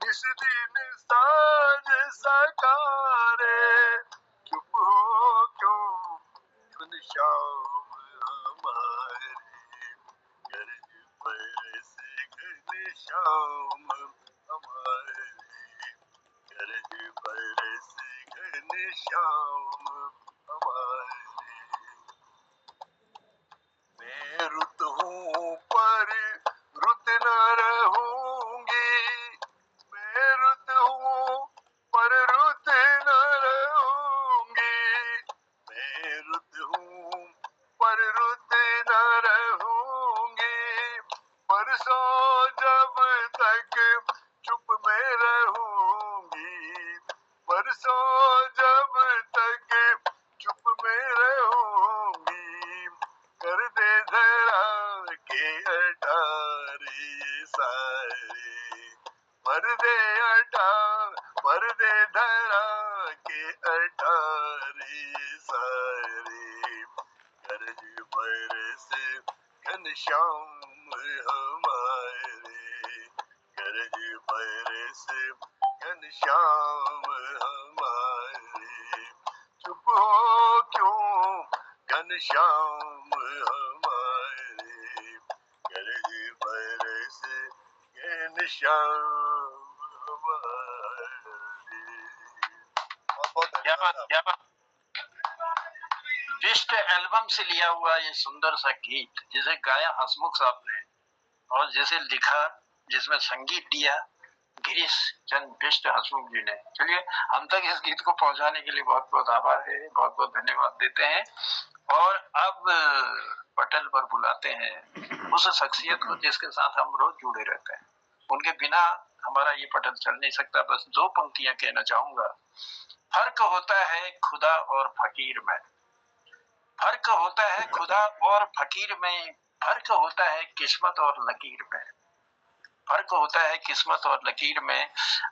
निशिदिन साज सकारे, चुप हो क्यों घनश्याम हमारे, गरज बरस घनश्याम हमारे, गरज बरस घनश्याम हमारे, मैं रुत हूँ पर रुत न रहूंगी, मैं रुत हूँ पर रुत न रहूंगी, मैं रुत हूँ पर रुत न रहूंगी, परसों जब तक चुप में रहूंगी, परसों जब तक चुप में रहूंगी, कर दे धरा के अटारे सारे, भर दे भर दे धरा के अटारे सारे, गरज बरस घनश्याम हमारे, गरज बरस घनश्याम हमारे, चुप हो क्यों घनश्याम हमारे, गरज बरस घनश्याम हमारे। क्या बात, क्या बात। विष्ट एल्बम से लिया हुआ ये सुंदर सा गीत, जिसे गाया हसमुख साहब ने और जिसे लिखा, जिसमें संगीत दिया गिरीश चंद बिष्ट हसमुख जी ने। चलिए, हम तक इस गीत को पहुंचाने के लिए बहुत बहुत आभार है, बहुत बहुत धन्यवाद देते हैं। और अब पटल पर बुलाते हैं उस शख्सियत को जिसके साथ हम रोज जुड़े रहते हैं। उनके बिना हमारा ये पटल चल नहीं सकता। बस दो पंक्तियां कहना चाहूंगा। फर्क होता है खुदा और फकीर में, फर्क होता है खुदा और फकीर में, फर्क होता है किस्मत और लकीर में, फर्क होता है किस्मत और लकीर में।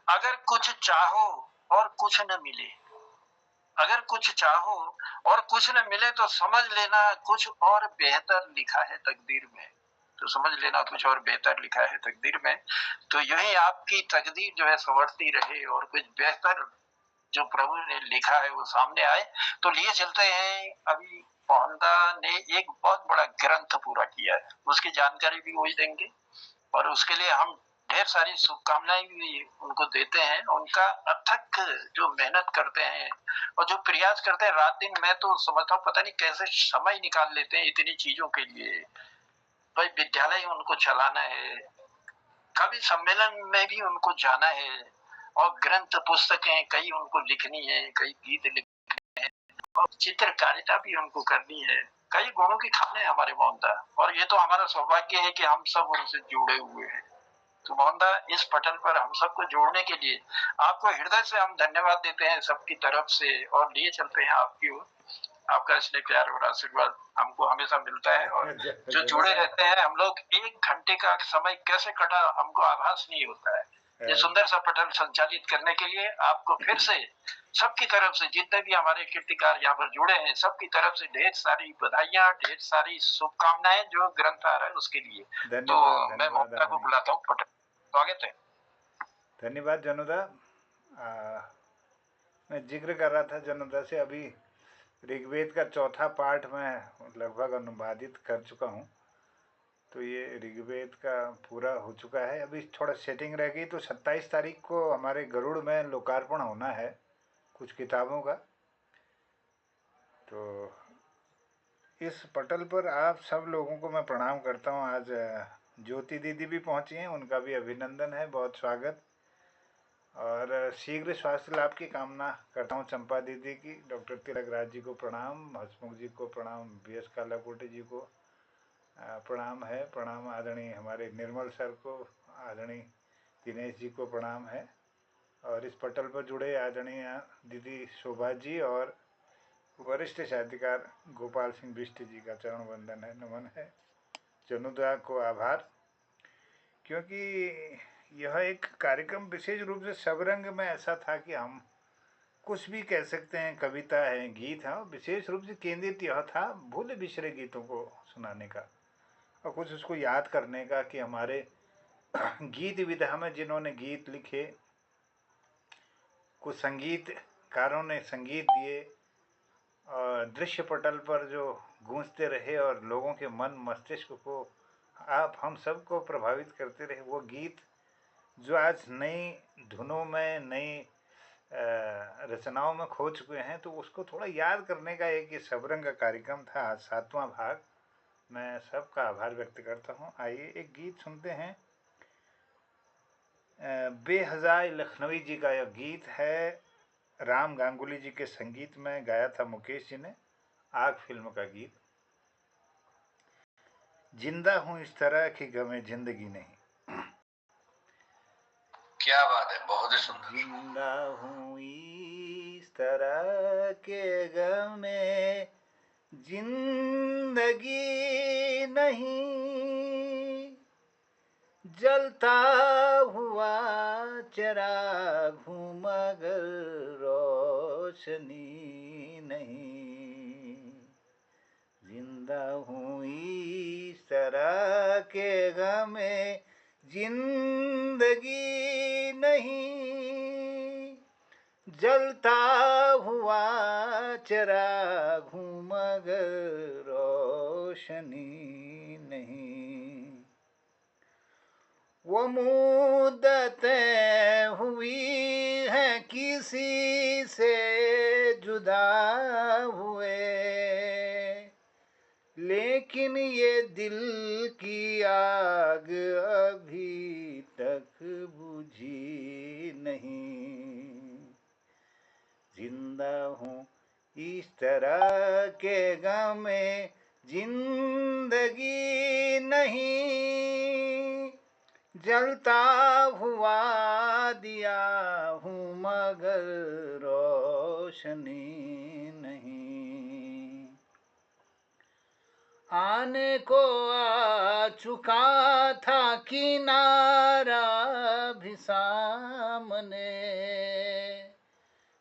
अगर कुछ चाहो और कुछ न मिले, अगर कुछ चाहो और कुछ न मिले तो समझ लेना कुछ और बेहतर लिखा है तकदीर में। तो समझ लेना कुछ और बेहतर लिखा है तकदीर में। तो यही आपकी तकदीर जो है संवरती रहे और कुछ बेहतर जो प्रभु ने लिखा है वो सामने आए। तो लिए चलते हैं, अभी मोहनदा ने एक बहुत बड़ा ग्रंथ पूरा किया है, उसकी जानकारी भी वही देंगे और उसके लिए हम ढेर सारी शुभकामनाएं भी उनको देते हैं। उनका अथक जो मेहनत करते हैं और जो प्रयास करते हैं रात दिन, मैं तो समझता हूँ पता नहीं कैसे समय निकाल लेते हैं इतनी चीजों के लिए। भाई विद्यालय उनको चलाना है, कवि सम्मेलन में भी उनको जाना है और ग्रंथ पुस्तकें कई उनको लिखनी है, कई गीत लिखने हैं और चित्रकारिता भी उनको करनी है। कई गुणों की खाने हैं हमारे मोहनदा, और ये तो हमारा सौभाग्य है कि हम सब उनसे जुड़े हुए हैं। तो मोहनदा, इस पटल पर हम सबको जोड़ने के लिए आपको हृदय से हम धन्यवाद देते हैं सबकी तरफ से, और लिए चलते हैं आपकी ओर। आपका इसलिए प्यार और आशीर्वाद हमको हमेशा मिलता है, और जो जुड़े रहते हैं हम लोग, 1 घंटे का समय कैसे कटा हमको आभास नहीं होता है। ये सुंदर सा पटल संचालित करने के लिए आपको फिर से सबकी तरफ से, जितने भी हमारे कीर्तिकार यहाँ पर जुड़े हैं, सबकी तरफ से ढेर सारी बधाइयाँ, ढेर सारी शुभकामनाएं जो ग्रंथ आ रहा है उसके लिए। तो मैं मोहनदा को बुलाता हूँ पटल। स्वागत है। धन्यवाद जनुदा। मैं जिक्र कर रहा था जनुदा से, अभी ऋग्वेद का 4था पाठ मैं लगभग अनुवादित कर चुका हूँ। तो ये ऋग्वेद का पूरा हो चुका है, अभी थोड़ा सेटिंग रह गई। तो 27 तारीख को हमारे गरुड़ में लोकार्पण होना है कुछ किताबों का। तो इस पटल पर आप सब लोगों को मैं प्रणाम करता हूँ। आज ज्योति दीदी भी पहुँची हैं, उनका भी अभिनंदन है, बहुत स्वागत। और शीघ्र स्वास्थ्य लाभ की कामना करता हूँ चंपा दीदी की। डॉक्टर तिलक राज जी को प्रणाम, हसमुख जी को प्रणाम, बी एस कालाकोटे जी को प्रणाम है, प्रणाम आदरणीय हमारे निर्मल सर को, आदरणीय दिनेश जी को प्रणाम है। और इस पटल पर जुड़े आदरणीय दीदी शोभा जी और वरिष्ठ साहित्यकार गोपाल सिंह बिष्ट जी का चरण वंदन है, नमन है। जनुदा को आभार, क्योंकि यह एक कार्यक्रम विशेष रूप से सबरंग में ऐसा था कि हम कुछ भी कह सकते हैं, कविता है, गीत है, विशेष रूप से केंद्रित यह था भूले बिछड़े गीतों को सुनाने का और कुछ उसको याद करने का कि हमारे गीत विधा में जिन्होंने गीत लिखे, कुछ संगीतकारों ने संगीत दिए और दृश्य पटल पर जो गूंजते रहे और लोगों के मन मस्तिष्क को, आप हम सबको प्रभावित करते रहे, वो गीत जो आज नई धुनों में, नई रचनाओं में खो चुके हैं, तो उसको थोड़ा याद करने का एक ये सबरंग का कार्यक्रम था, आज 7वां भाग। मैं सबका आभार व्यक्त करता हूँ। आइए एक गीत सुनते हैं। बेहज़ाए लखनवी जी का यह गीत है, राम गांगुली जी के संगीत में गाया था मुकेश जी ने, आग फिल्म का गीत। जिंदा हूँ इस तरह की गमे जिंदगी नहीं। क्या बात है, बहुत ही सुंदर। जिंदा हूँ इस तरह के गमे जिंदगी नहीं, जलता हुआ चिराग हूँ मगर रोशनी नहीं। जिंदा हूँ इस तरह के गमे जिंदगी नहीं, जलता हुआ चिराग हूँ मगर रोशनी नहीं। वो मुद्दतें हुई हैं किसी से जुदा हुए, लेकिन ये दिल की आग अभी तक बुझी नहीं। जिंदा हूँ इस तरह के गमे जिंदगी नहीं, जलता हुआ दिया हूँ मगर रोशनी नहीं। आने को आ चुका था किनारा भी सामने,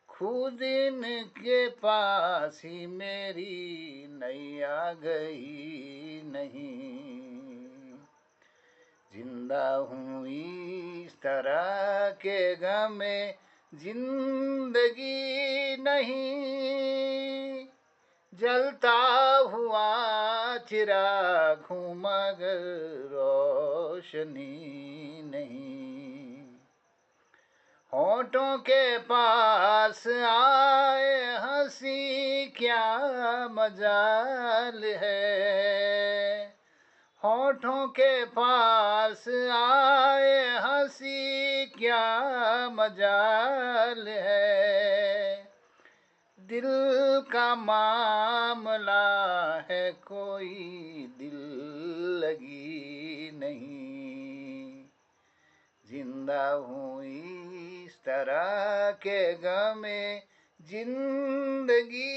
खुद इनके पास ही मेरी नैया गई नहीं। जिंदा हूँ इस तरह के गम में जिंदगी नहीं, जलता हुआ चिराग हूँ मगर रोशनी नहीं। होठों के पास आए हंसी क्या मजाल है, होठों के पास आए हंसी क्या मजाल है। दिल का मामला है कोई दिल लगी नहीं। जिंदा हूँ इस तरह के गम में जिंदगी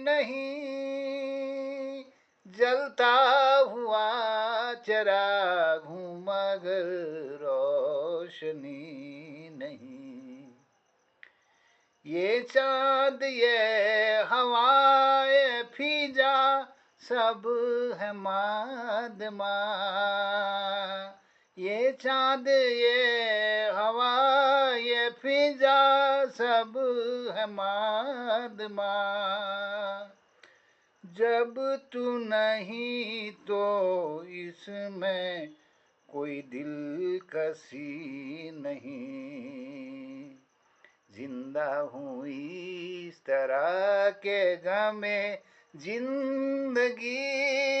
नहीं, जलता हुआ चिराग हूँ मगर रोशनी नहीं। ये चाँद ये हवाएं फिजा सब है मादमा, ये चाँद ये हवा ये फिजा सब है मादमा। जब तू नहीं तो इसमें कोई दिलकशी नहीं। जिंदा हूँ इस तरह के गम में जिंदगी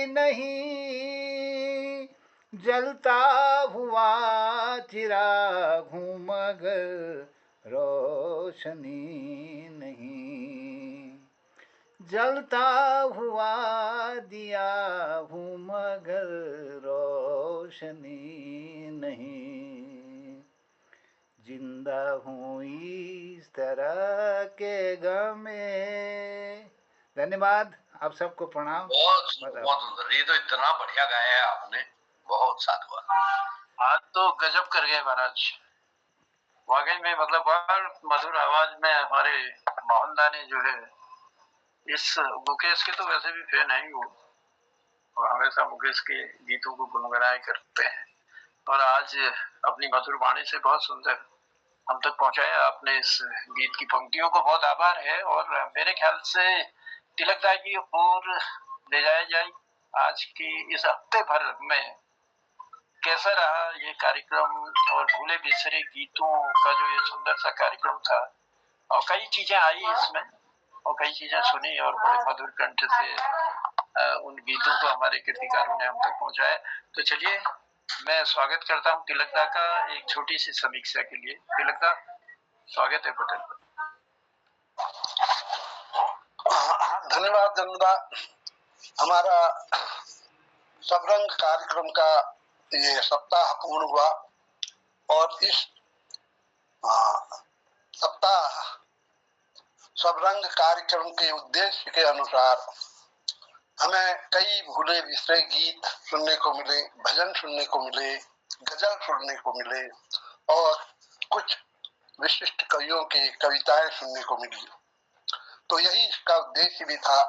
नहीं, जलता हुआ चिराग हूँ मगर रोशनी नहीं। जलता हुआ दिया हूँ मगर रोशनी नहीं। जिंदा हूँ इस तरह के गम में। धन्यवाद, आप सबको प्रणाम। बहुत सुंदर, ये तो इतना बढ़िया गाया है आपने, बहुत साधुवाद। आज तो गजब कर गए महाराज, वाकई में मतलब बहुत मधुर आवाज में हमारे मोहनदा ने जो है, इस मुकेश के तो वैसे भी फैन है ही वो, और हमेशा मुकेश के गीतों को गुनगुनाया करते हैं, और आज अपनी मधुर वाणी से बहुत सुंदर हम तक पहुंचाया आपने इस गीत की पंक्तियों को। बहुत आभार है। और मेरे ख्याल से तिलक दाई की ओर ले जाया जाए आज की इस हफ्ते भर में कैसा रहा ये कार्यक्रम, और भूले बिसरे गीतों का जो ये सुंदर सा कार्यक्रम था, और कई चीजें आई इसमें और कई चीजें सुनी, और बड़े मधुर कंठ से उन गीतों को हमारे कीर्तिकारों ने हम तक पहुंचाया। तो चलिए मैं स्वागत करता हूँ तिलकदा का एक छोटी सी समीक्षा के लिए। तिलकदा, स्वागत है पटेल पर। धन्यवाद जन्मदा। हमारा सबरंग कार्यक्रम का ये सप्ताह पूर्ण हुआ, और इस सप्ताह सबरंग कार्यक्रम के उद्देश्य के अनुसार हमें कई भूले बिसरे गीत सुनने को मिले, भजन सुनने को मिले, गजल सुनने को मिले, और कुछ विशिष्ट कवियों की कविताएं सुनने को मिली। तो यही इसका उद्देश्य भी था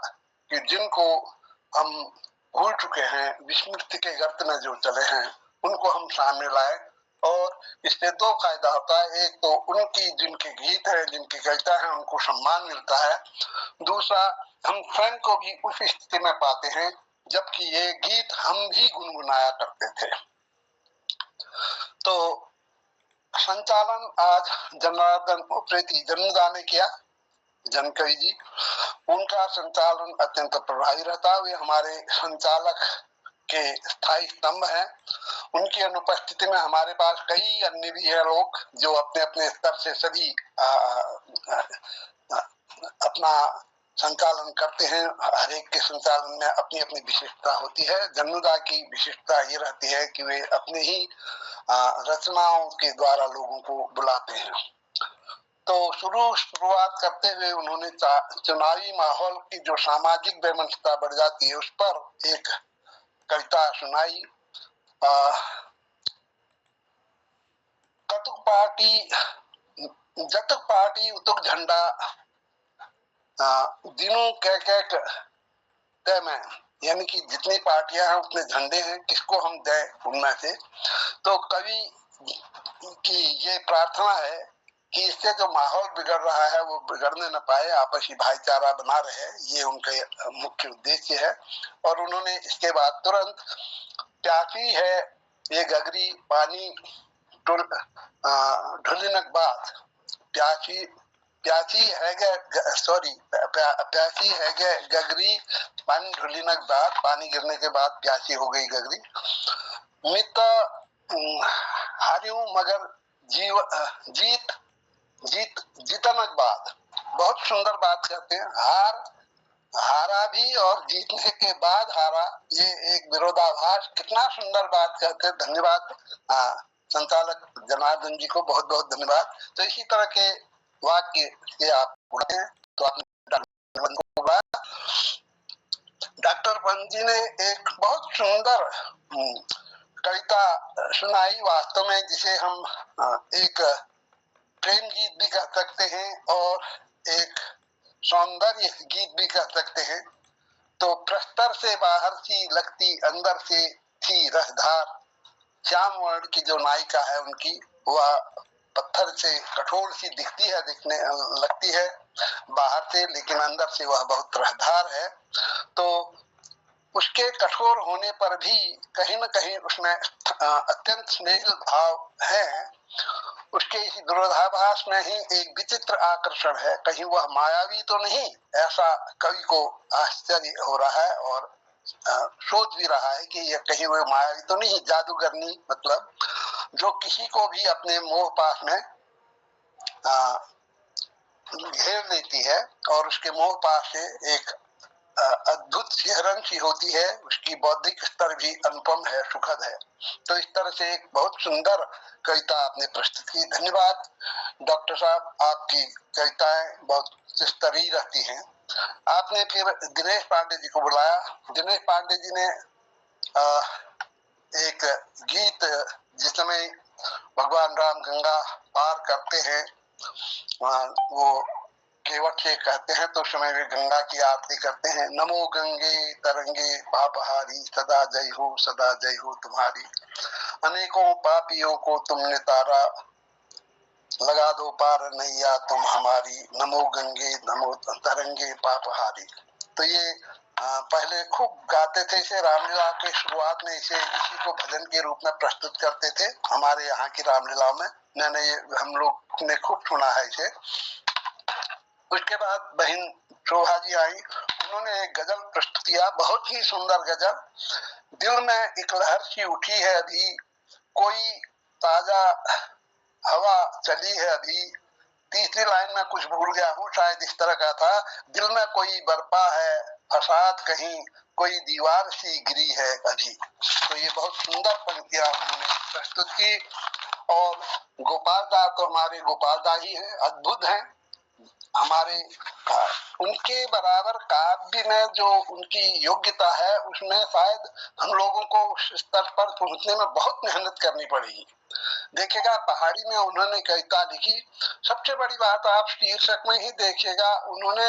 कि जिनको हम भूल चुके हैं, विस्मृति के गर्त में जो चले हैं, उनको हम सामने लाए, और इससे दो फायदा होता है। एक तो उनकी जिनके गीत है, जिनकी कविता है, उनको सम्मान मिलता है। दूसरा, हम स्वयं को भी उस स्थिति में पाते हैं जबकि ये गीत हम भी गुनगुनाया करते थे। तो संचालन आज जनार्दन उप्रेती जन्मदा ने किया, जनकवि जी। उनका संचालन अत्यंत प्रभावी रहता। वे हमारे संचालक के स्थायी स्तंभ हैं। उनकी अनुपस्थिति में हमारे पास कई अन्य भी है लोग जो अपने अपने स्तर से सभी अपना संचालन करते हैं। हर एक के संचालन में अपनी अपनी विशिष्टता होती है। जन्मदा की विशिष्टता ये रहती है कि वे अपने ही रचनाओं के द्वारा लोगों को बुलाते हैं। तो शुरुआत करते हुए उन्होंने चुनावी माहौल की जो सामाजिक वैमनस्यता बढ़ जाती है उस पर एक कविता सुनाई। कतुक पार्टी जतक पार्टी उतुक झंडा दिनों कह मैं, यानी कि जितनी पार्टियां हैं उतने झंडे हैं, किसको हम दें उनमें से। तो कवि की ये प्रार्थना है कि इससे जो माहौल बिगड़ रहा है वो बिगड़ने न पाए, आपसी भाईचारा बना रहे, ये उनका मुख्य उद्देश्य है। और उन्होंने इसके बाद तुरंत प्यासी है ये गगरी पानी ढुलिनक बाद, प्यासी है गगरी पानी ढुलिनक बाद, पानी गिरने के बाद प्यासी हो गई गगरी। मित हारियों मगर जीतनक बाद, बहुत सुंदर बात कहते हैं। हारा भी और जीतने के बाद हारा, ये एक विरोधाभास, कितना सुंदर बात कहते हैं। धन्यवाद संचालक जनार्दन जी को, बहुत बहुत धन्यवाद। तो इसी तरह के वाक्य ये आप पढ़े हैं तो आपने डॉक्टर पंत जी ने एक बहुत सुंदर कविता सुनाई वास्तव में, जिसे हम एक प्रेम गीत भी कह सकते हैं और एक सौंदर्य गीत भी कह सकते हैं। तो प्रस्तर से बाहर सी लगती अंदर से थी रसधार, श्याम वर्ण की जो नायिका है उनकी, वह पत्थर से कठोर सी दिखती है, दिखने लगती है बाहर से, लेकिन अंदर से वह बहुत रसधार है। तो उसके कठोर होने पर भी कहीं न कहीं उसमें अत्यंत स्नेह भाव है। उसके इस विरोधाभास में ही एक विचित्र आकर्षण है, कहीं वह मायावी तो नहीं, ऐसा कवि को आश्चर्य हो रहा है और सोच भी रहा है कि यह कहीं वह मायावी तो नहीं, जादूगरनी, मतलब जो किसी को भी अपने मोह पास में घेर लेती है और उसके मोह पास से एक अद्भुत सिहरन सी होती है, उसकी बौद्धिक स्तर भी अनुपम है, सुखद है। तो इस तरह से एक बहुत सुंदर कविता आपने प्रस्तुत की। धन्यवाद डॉक्टर साहब, आपकी कविताएं बहुत स्तरीय रहती हैं। आपने फिर दिनेश पांडे जी को बुलाया। दिनेश पांडे जी ने एक गीत, जिस समय भगवान राम गंगा पार करते हैं, वो केवट से कहते हैं, तो उस समय वे गंगा की आरती करते हैं। नमो गंगे तरंगे पापहारी, सदा जय हो तुम्हारी, अनेकों पापियों को तुमने तारा, लगा दो पार नैया तुम हमारी, नमो गंगे नमो तरंगे पापहारी। तो ये पहले खूब गाते थे इसे, रामलीला के शुरुआत में इसी को भजन के रूप में प्रस्तुत करते थे हमारे यहाँ की रामलीलाओं में। मैंने हम लोग ने खूब सुना है इसे। उसके बाद बहन शोभा जी आई, उन्होंने एक गजल प्रस्तुत किया, बहुत ही सुंदर गजल। दिल में एक लहर सी उठी है अभी, कोई ताजा हवा चली है अभी। तीसरी लाइन में कुछ भूल गया हूँ, शायद इस तरह का था, दिल में कोई बरपा है फसाद कहीं, कोई दीवार सी गिरी है अभी। तो ये बहुत सुंदर पंक्तियां उन्होंने प्रस्तुत की। और गोपाल दा तो हमारे गोपाल दा ही हैं, अद्भुत हैं हमारे। उनके बराबर काव्य में जो उनकी योग्यता है, उसमें शायद हम लोगों को उस स्तर पर पहुंचने में बहुत मेहनत करनी पड़ेगी। देखिएगा पहाड़ी में उन्होंने कविता लिखी, सबसे बड़ी बात आप शीर्षक में ही देखिएगा, उन्होंने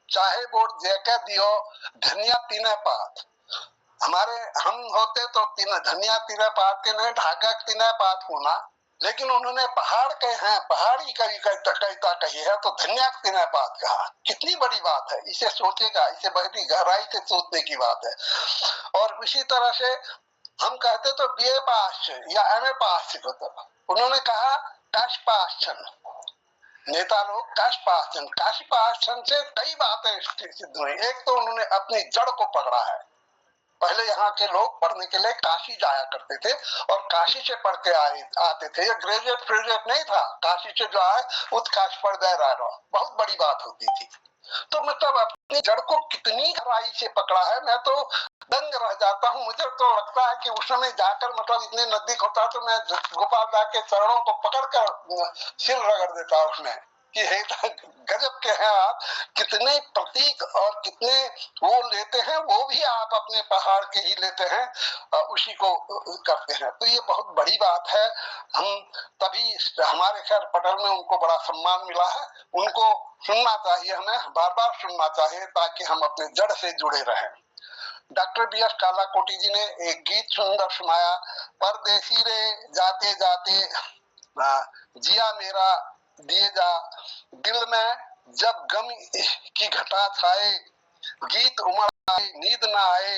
चाहे बोर्ड जैके दियो धनिया तीन पात, हमारे हम होते तो धनिया तीन पात के नहीं, ढाका तीन पात होना, लेकिन उन्होंने पहाड़ के हैं, पहाड़ी कविता कही है तो धनिया तीन पात कहा। कितनी बड़ी बात है, इसे सोचेगा, इसे बहुत ही गहराई से सोचने की बात है। और उसी तरह से हम कहते तो BA पास या MA पास, उन्होंने कहा काश पासन, नेता लोग काश पासन से कई बातें सिद्ध हुई। एक तो उन्होंने अपनी जड़ को पकड़ा है। पहले यहाँ के लोग पढ़ने के लिए काशी जाया करते थे और काशी से पढ़ के आते थे। ये ग्रेजुएट नहीं था, काशी से जो आए उत्काश पढ़ गए, बहुत बड़ी बात होती थी। तो मतलब अपनी जड़ को कितनी गहराई से पकड़ा है, मैं तो दंग रह जाता हूँ। मुझे तो लगता है कि उस समय जाकर मतलब इतने नजदीक होता तो मैं गोपाल दा के चरणों को पकड़ कर सिर रगड़ देता उसमें। कि हे गजब के हैं आप, कितने प्रतीक और कितने वो लेते हैं, वो भी आप अपने पहाड़ के ही लेते हैं, उसी को करते हैं। तो ये बहुत बड़ी बात है। हम तभी हमारे खैर पटल में उनको बड़ा सम्मान मिला है, उनको सुनना चाहिए, हमें बार बार सुनना चाहिए ताकि हम अपने जड़ से जुड़े रहें। डॉक्टर बी एस कालाकोटी जी ने एक गीत सुंदर सुनाया, परदेसी रे जाते जाते जिया मेरा दिए जा, दिल में जब गम की घटा छाए, गीत उमड़ आए नींद ना आए,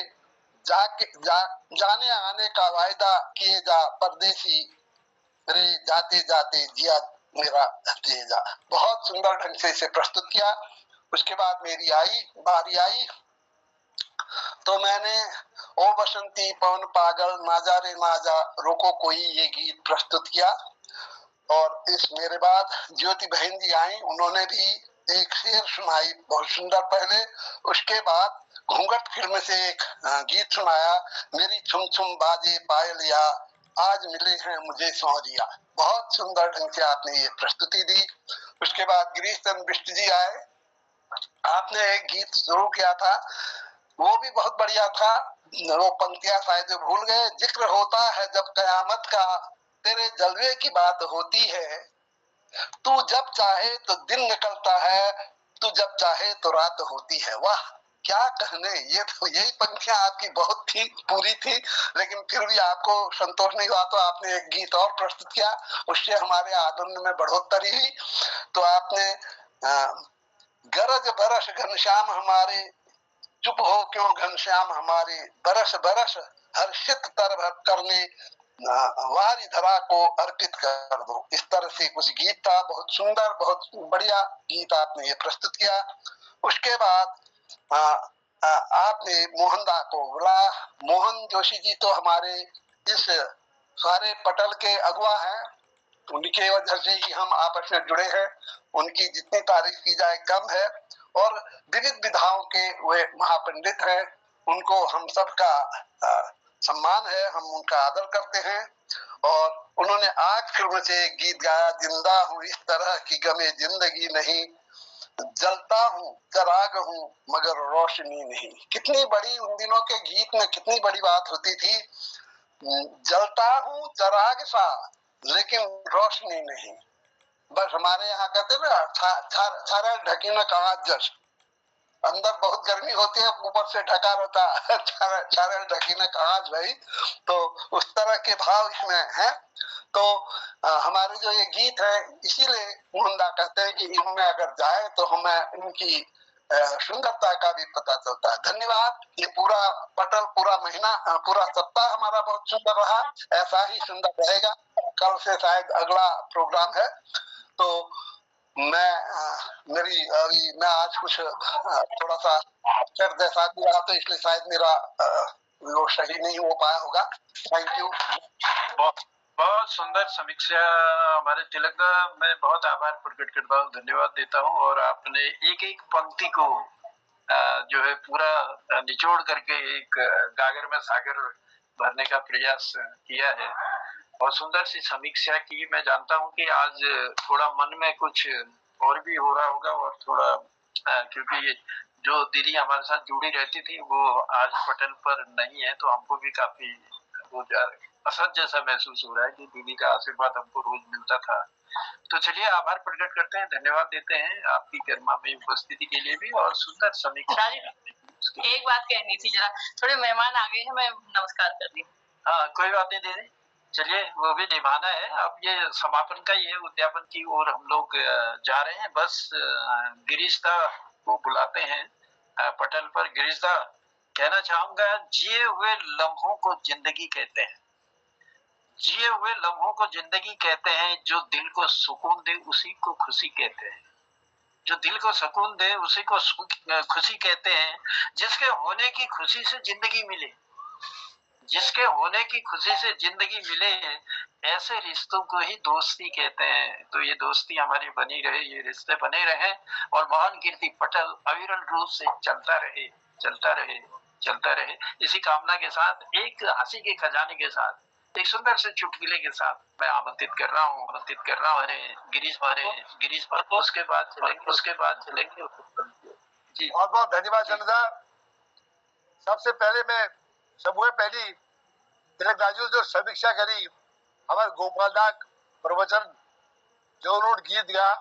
जाने आने का वायदा किए जा, परदेसी रे जाते जाते जिया मेरा दिए जा। बहुत सुंदर ढंग से इसे प्रस्तुत किया। उसके बाद मेरी बारी आई, तो मैंने ओ बसंती पवन पागल ना जा रे ना जा रोको कोई ये गीत प्रस्तुत किया। और इस मेरे बाद ज्योति बहन जी आई, उन्होंने भी एक शेर सुनाई बहुत सुंदर पहले। उसके बाद घूंघट फिल्म से एक गीत सुनाया, मेरी छुम छुम बाजे पायलिया, आज मिले हैं मुझे सौरिया। बहुत सुंदर ढंग से आपने ये प्रस्तुति दी। उसके बाद गिरीश चंद्र बिष्ट जी आए, आपने एक गीत शुरू किया था, वो भी बहुत बढ़िया था। वो पंक्तियां शायद भूल गए, जिक्र होता है जब कयामत का, तेरे जलवे की बात होती है, तू जब चाहे तो दिन निकलता है, तू जब चाहे तो रात होती है। वाह क्या कहने, ये तो यही पंक्तियां आपकी बहुत थी, पूरी थी, लेकिन फिर भी आपको संतोष नहीं हुआ तो आपने एक गीत और प्रस्तुत किया, उससे हमारे आनंद में बढ़ोतरी हुई। तो आपने गरज बरस घनश्याम हमारे, चुप हो क्यों घनश्याम हमारे, बरस बरस हर्षित तर करने, वारी धरा को अर्पित कर दो। इस तरह से कुछ गीत था, बहुत सुंदर बहुत बढ़िया गीत आपने ये प्रस्तुत किया। उसके बाद आपने मोहनदा को बुला, मोहन जोशी जी तो हमारे इस सारे पटल के अगुआ हैं, उनके वजह से ही हम आपस में जुड़े हैं, उनकी जितनी तारीफ की जाए कम है। और विविध विधाओं के वे महापंडित हैं, उनको हम सबका सम्मान है, हम उनका आदर करते हैं। और उन्होंने आग फिल्म से एक गीत गाया, जिंदा हूँ इस तरह की गमे जिंदगी नहीं, जलता हूँ चराग हूँ मगर रोशनी नहीं। कितनी बड़ी उन दिनों के गीत में कितनी बड़ी बात होती थी, जलता हूँ चराग सा लेकिन रोशनी नहीं। बस हमारे यहाँ कहते ना छारल ढकी न कांच जस, अंदर बहुत गर्मी होती है, ऊपर से ढका रहता है, छारल ढकी न कांच भाई। तो उस तरह के भाव इसमें है। तो हमारे जो ये गीत है, इसीलिए मुंडा कहते हैं कि इनमें अगर जाए तो हमें इनकी सुंदरता का भी पता चलता है। धन्यवाद। ये पूरा पटल, पूरा महीना, पूरा सप्ताह हमारा बहुत सुंदर रहा, ऐसा ही सुंदर रहेगा। कल से शायद अगला प्रोग्राम है, तो मैं आज कुछ थोड़ा सा अक्षर जैसा भी रहा, तो इसलिए शायद मेरा वो सही नहीं हो पाया होगा। Thank you. बहुत सुंदर समीक्षा हमारे तिलक दा, मैं बहुत आभार प्रकट करता हूँ, धन्यवाद देता हूँ। और आपने एक एक पंक्ति को जो है पूरा निचोड़ करके एक गागर में सागर भरने का प्रयास किया है और सुंदर सी समीक्षा की। मैं जानता हूँ कि आज थोड़ा मन में कुछ और भी हो रहा होगा, और थोड़ा क्योंकि ये जो दीदी हमारे साथ जुड़ी रहती थी वो आज पटल पर नहीं है, तो हमको भी काफी वो असर जैसा महसूस हो रहा है कि दीदी का आशीर्वाद हमको रोज मिलता था। तो चलिए आभार प्रकट करते हैं, धन्यवाद देते हैं आपकी गरिमा में उपस्थिति के लिए भी और सुंदर समीक्षा। एक बात कहनी थी, जरा थोड़े मेहमान आ गए हैं, मैं नमस्कार कर दी। हाँ कोई बात नहीं दीदी, चलिए वो भी निभाना है। अब ये समापन का ही है, उद्यापन की ओर हम लोग जा रहे हैं। बस गिरीश दा को बुलाते हैं पटल पर। गिरीश दा, कहना चाहूंगा, जिए हुए लम्हों को जिंदगी कहते हैं, जिए हुए लम्हों को जिंदगी कहते हैं, जो दिल को सुकून दे उसी को खुशी कहते हैं, जो दिल को सुकून दे उसी को खुशी कहते हैं, जिसके होने की खुशी से जिंदगी मिले, जिसके होने की खुशी से जिंदगी मिले, ऐसे रिश्तों को ही दोस्ती कहते हैं। तो ये दोस्ती हमारी बनी रहे, ये रिश्ते बने रहे और महान कीर्ति पटल अविरल रूप से चलता रहे, चलता रहे, चलता रहे। इसी कामना के साथ, एक हंसी के खजाने के साथ एक सुंदर से चुटकुले के साथ मैं आमंत्रित कर रहा हूँ अरे गिरीश पर उसके बाद चलेंगे जी। बहुत बहुत धन्यवाद जनता। सबसे पहले मैं सबसे पहली तिलक दाजू जो समीक्षा करी हमारे गोपाल दाग प्रवचन जो उन्होंने गीत गा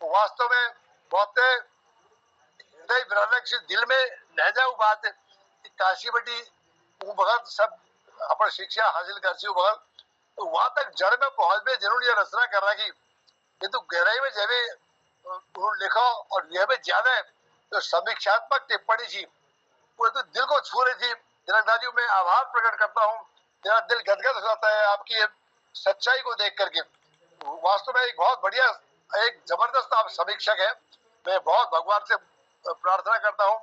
वास्तव में बहुत हृदय विरानक से दिल में रह जाऊ बात काशी बटी वो भगत सब अपन शिक्षा हासिल कर सी भगत तो वहां तक जड़ में पहुंच में जिन्होंने ये रचना कर रखी ये तो गहराई में जब उन्होंने लिखा और यह भी ज्यादा जो समीक्षात्मक टिप्पणी थी वो तो दिल को छू रही थी। जनकदाजी मैं आभार प्रकट करता हूँ, मेरा दिल गदगद हो जाता है आपकी सच्चाई को देख करके। वास्तव में एक बहुत बढ़िया एक जबरदस्त आप समीक्षक है। मैं बहुत भगवान से प्रार्थना करता हूँ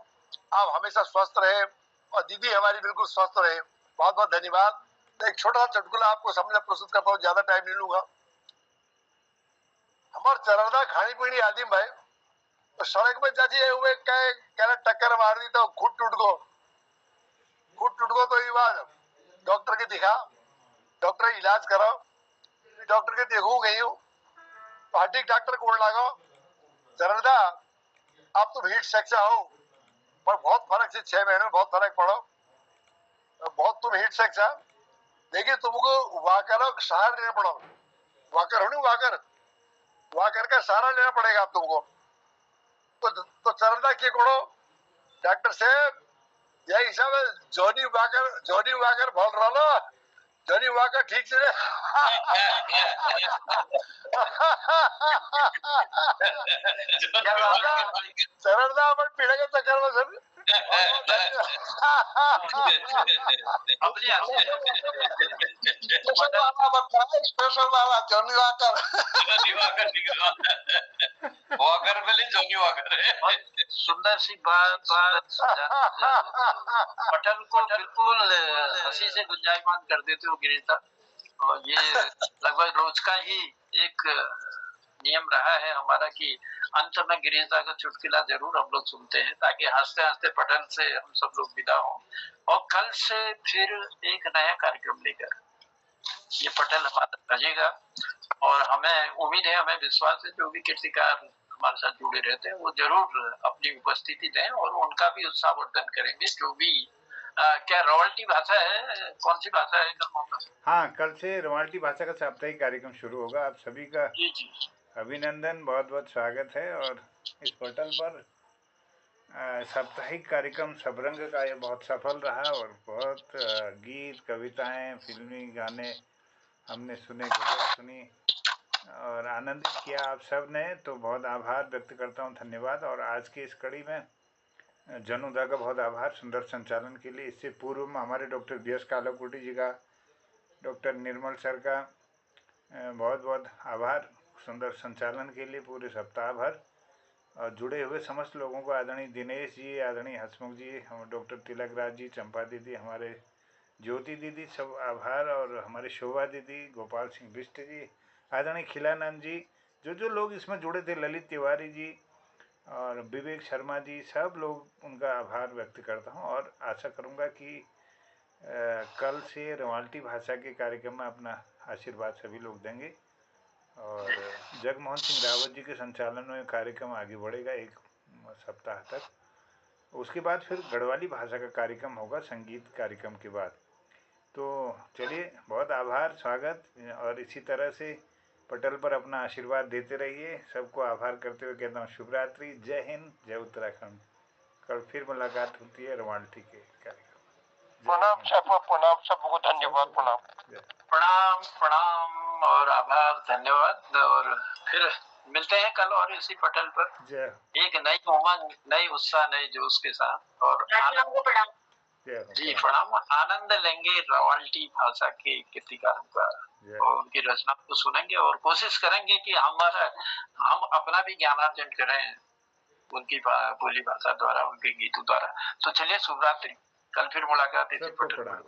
आप हमेशा स्वस्थ रहे और दीदी हमारी बिल्कुल स्वस्थ रहे। बहुत बहुत धन्यवाद। एक छोटा सा चुटकुला आपको समझना प्रस्तुत करता हूँ, ज्यादा टाइम नहीं लूंगा। हमारे चरणदा खानी पीनी आदिम भाई तो सड़क में जाती है हुए कह टक्कर मार दी तो घुट टूट गो तो ये बात डॉक्टर के दिखा डॉक्टर इलाज करो डॉक्टर के देखू गई हूँ तो हड्डी डॉक्टर कोण लागो चरणदा आप तुम हीट सेक्सा हो पर बहुत फर्क से 6 महीने में बहुत फर्क पड़ो बहुत तुम हीट सेक्सा लेकिन तुमको वाकर सहारा लेना पड़ो वाकर हो नहीं वाकर का सहारा लेना पड़ेगा आप तुमको। तो चरणदा के कोड़ो डॉक्टर साहब यही हिसाब है जॉनी वाकर बोल रहा लो जॉनी वाकर ठीक से चरणदा अपन पीढ़े के चक्कर में सर स्पेशल वाला जॉनी वाकर वॉकर वाली जॉनी वॉकर है। सुंदर सी बात पटल को बिल्कुल हंसी से गुंजायमान कर देते हो गिरिता और ये लगभग रोज का ही एक नियम रहा है हमारा कि अंत में गिरिता का चुटकुला जरूर हम लोग सुनते हैं ताकि हंसते हंसते पटल से हम सब लोग विदा हों। और कल से फिर एक नया कार्यक्रम लेकर ये पटल हमारा रहेगा और हमें उम्मीद है हमें विश्वास है जो भी कीर्तिकार हमारे साथ जुड़े रहते हैं वो जरूर अपनी उपस्थिति दें और उनका भी उत्साहवर्धन करेंगे। जो भी क्या रवाल्टी भाषा है कौन सी भाषा है कल? हाँ कल से रवाल्टी भाषा का साप्ताहिक कार्यक्रम शुरू होगा। आप सभी का जी अभिनंदन बहुत बहुत स्वागत है। और इस पटल पर साप्ताहिक कार्यक्रम सबरंग का ये बहुत सफल रहा और बहुत गीत कविताएं फिल्मी गाने हमने सुने गजल सुनी और आनंदित किया आप सब ने। तो बहुत आभार व्यक्त करता हूँ, धन्यवाद। और आज की इस कड़ी में जनुदा का बहुत आभार सुंदर संचालन के लिए। इससे पूर्व में हमारे डॉक्टर BS कालाकोटी जी का, डॉक्टर निर्मल सर का बहुत बहुत आभार सुंदर संचालन के लिए पूरे सप्ताह भर। और जुड़े हुए समस्त लोगों को आदरणीय दिनेश जी, आदरणीय हसमुख जी, हम डॉक्टर तिलक राज जी, चंपा दीदी, हमारे ज्योति दीदी, सब आभार। और हमारे शोभा दीदी, गोपाल सिंह बिष्ट जी, आदरणीय खिलानंद जी, जो लोग इसमें जुड़े थे, ललित तिवारी जी और विवेक शर्मा जी, सब लोग उनका आभार व्यक्त करता हूं। और आशा करूंगा कि कल से रवाल्टी भाषा के कार्यक्रम में अपना आशीर्वाद सभी लोग देंगे और जगमोहन सिंह रावत जी के संचालन में कार्यक्रम आगे बढ़ेगा एक सप्ताह तक। उसके बाद फिर गढ़वाली भाषा का कार्यक्रम होगा संगीत कार्यक्रम के बाद। तो चलिए बहुत आभार स्वागत। और इसी तरह से पटल पर अपना आशीर्वाद देते रहिए। सबको आभार करते हुए कहता हूँ शुभ रात्रि, जय हिंद, जय उत्तराखंड। कल फिर मुलाकात होती है रवाल्टी के कार्यक्रम। प्रणाम सबको धन्यवाद। प्रणाम और आभार धन्यवाद। और फिर मिलते हैं कल और इसी पटल पर एक नई उमंग, नई उत्साह, नई जोश के साथ। और जी प्रणाम। आनंद लेंगे रवाल्टी भाषा के कीर्तिकारों का और उनकी रचना को सुनेंगे और कोशिश करेंगे कि हम अपना भी ज्ञानार्जन करें उनकी बोली भाषा द्वारा, उनके गीतों द्वारा। तो चलिए शुभ रात्रि, कल फिर मुलाकात इसी पटल पर।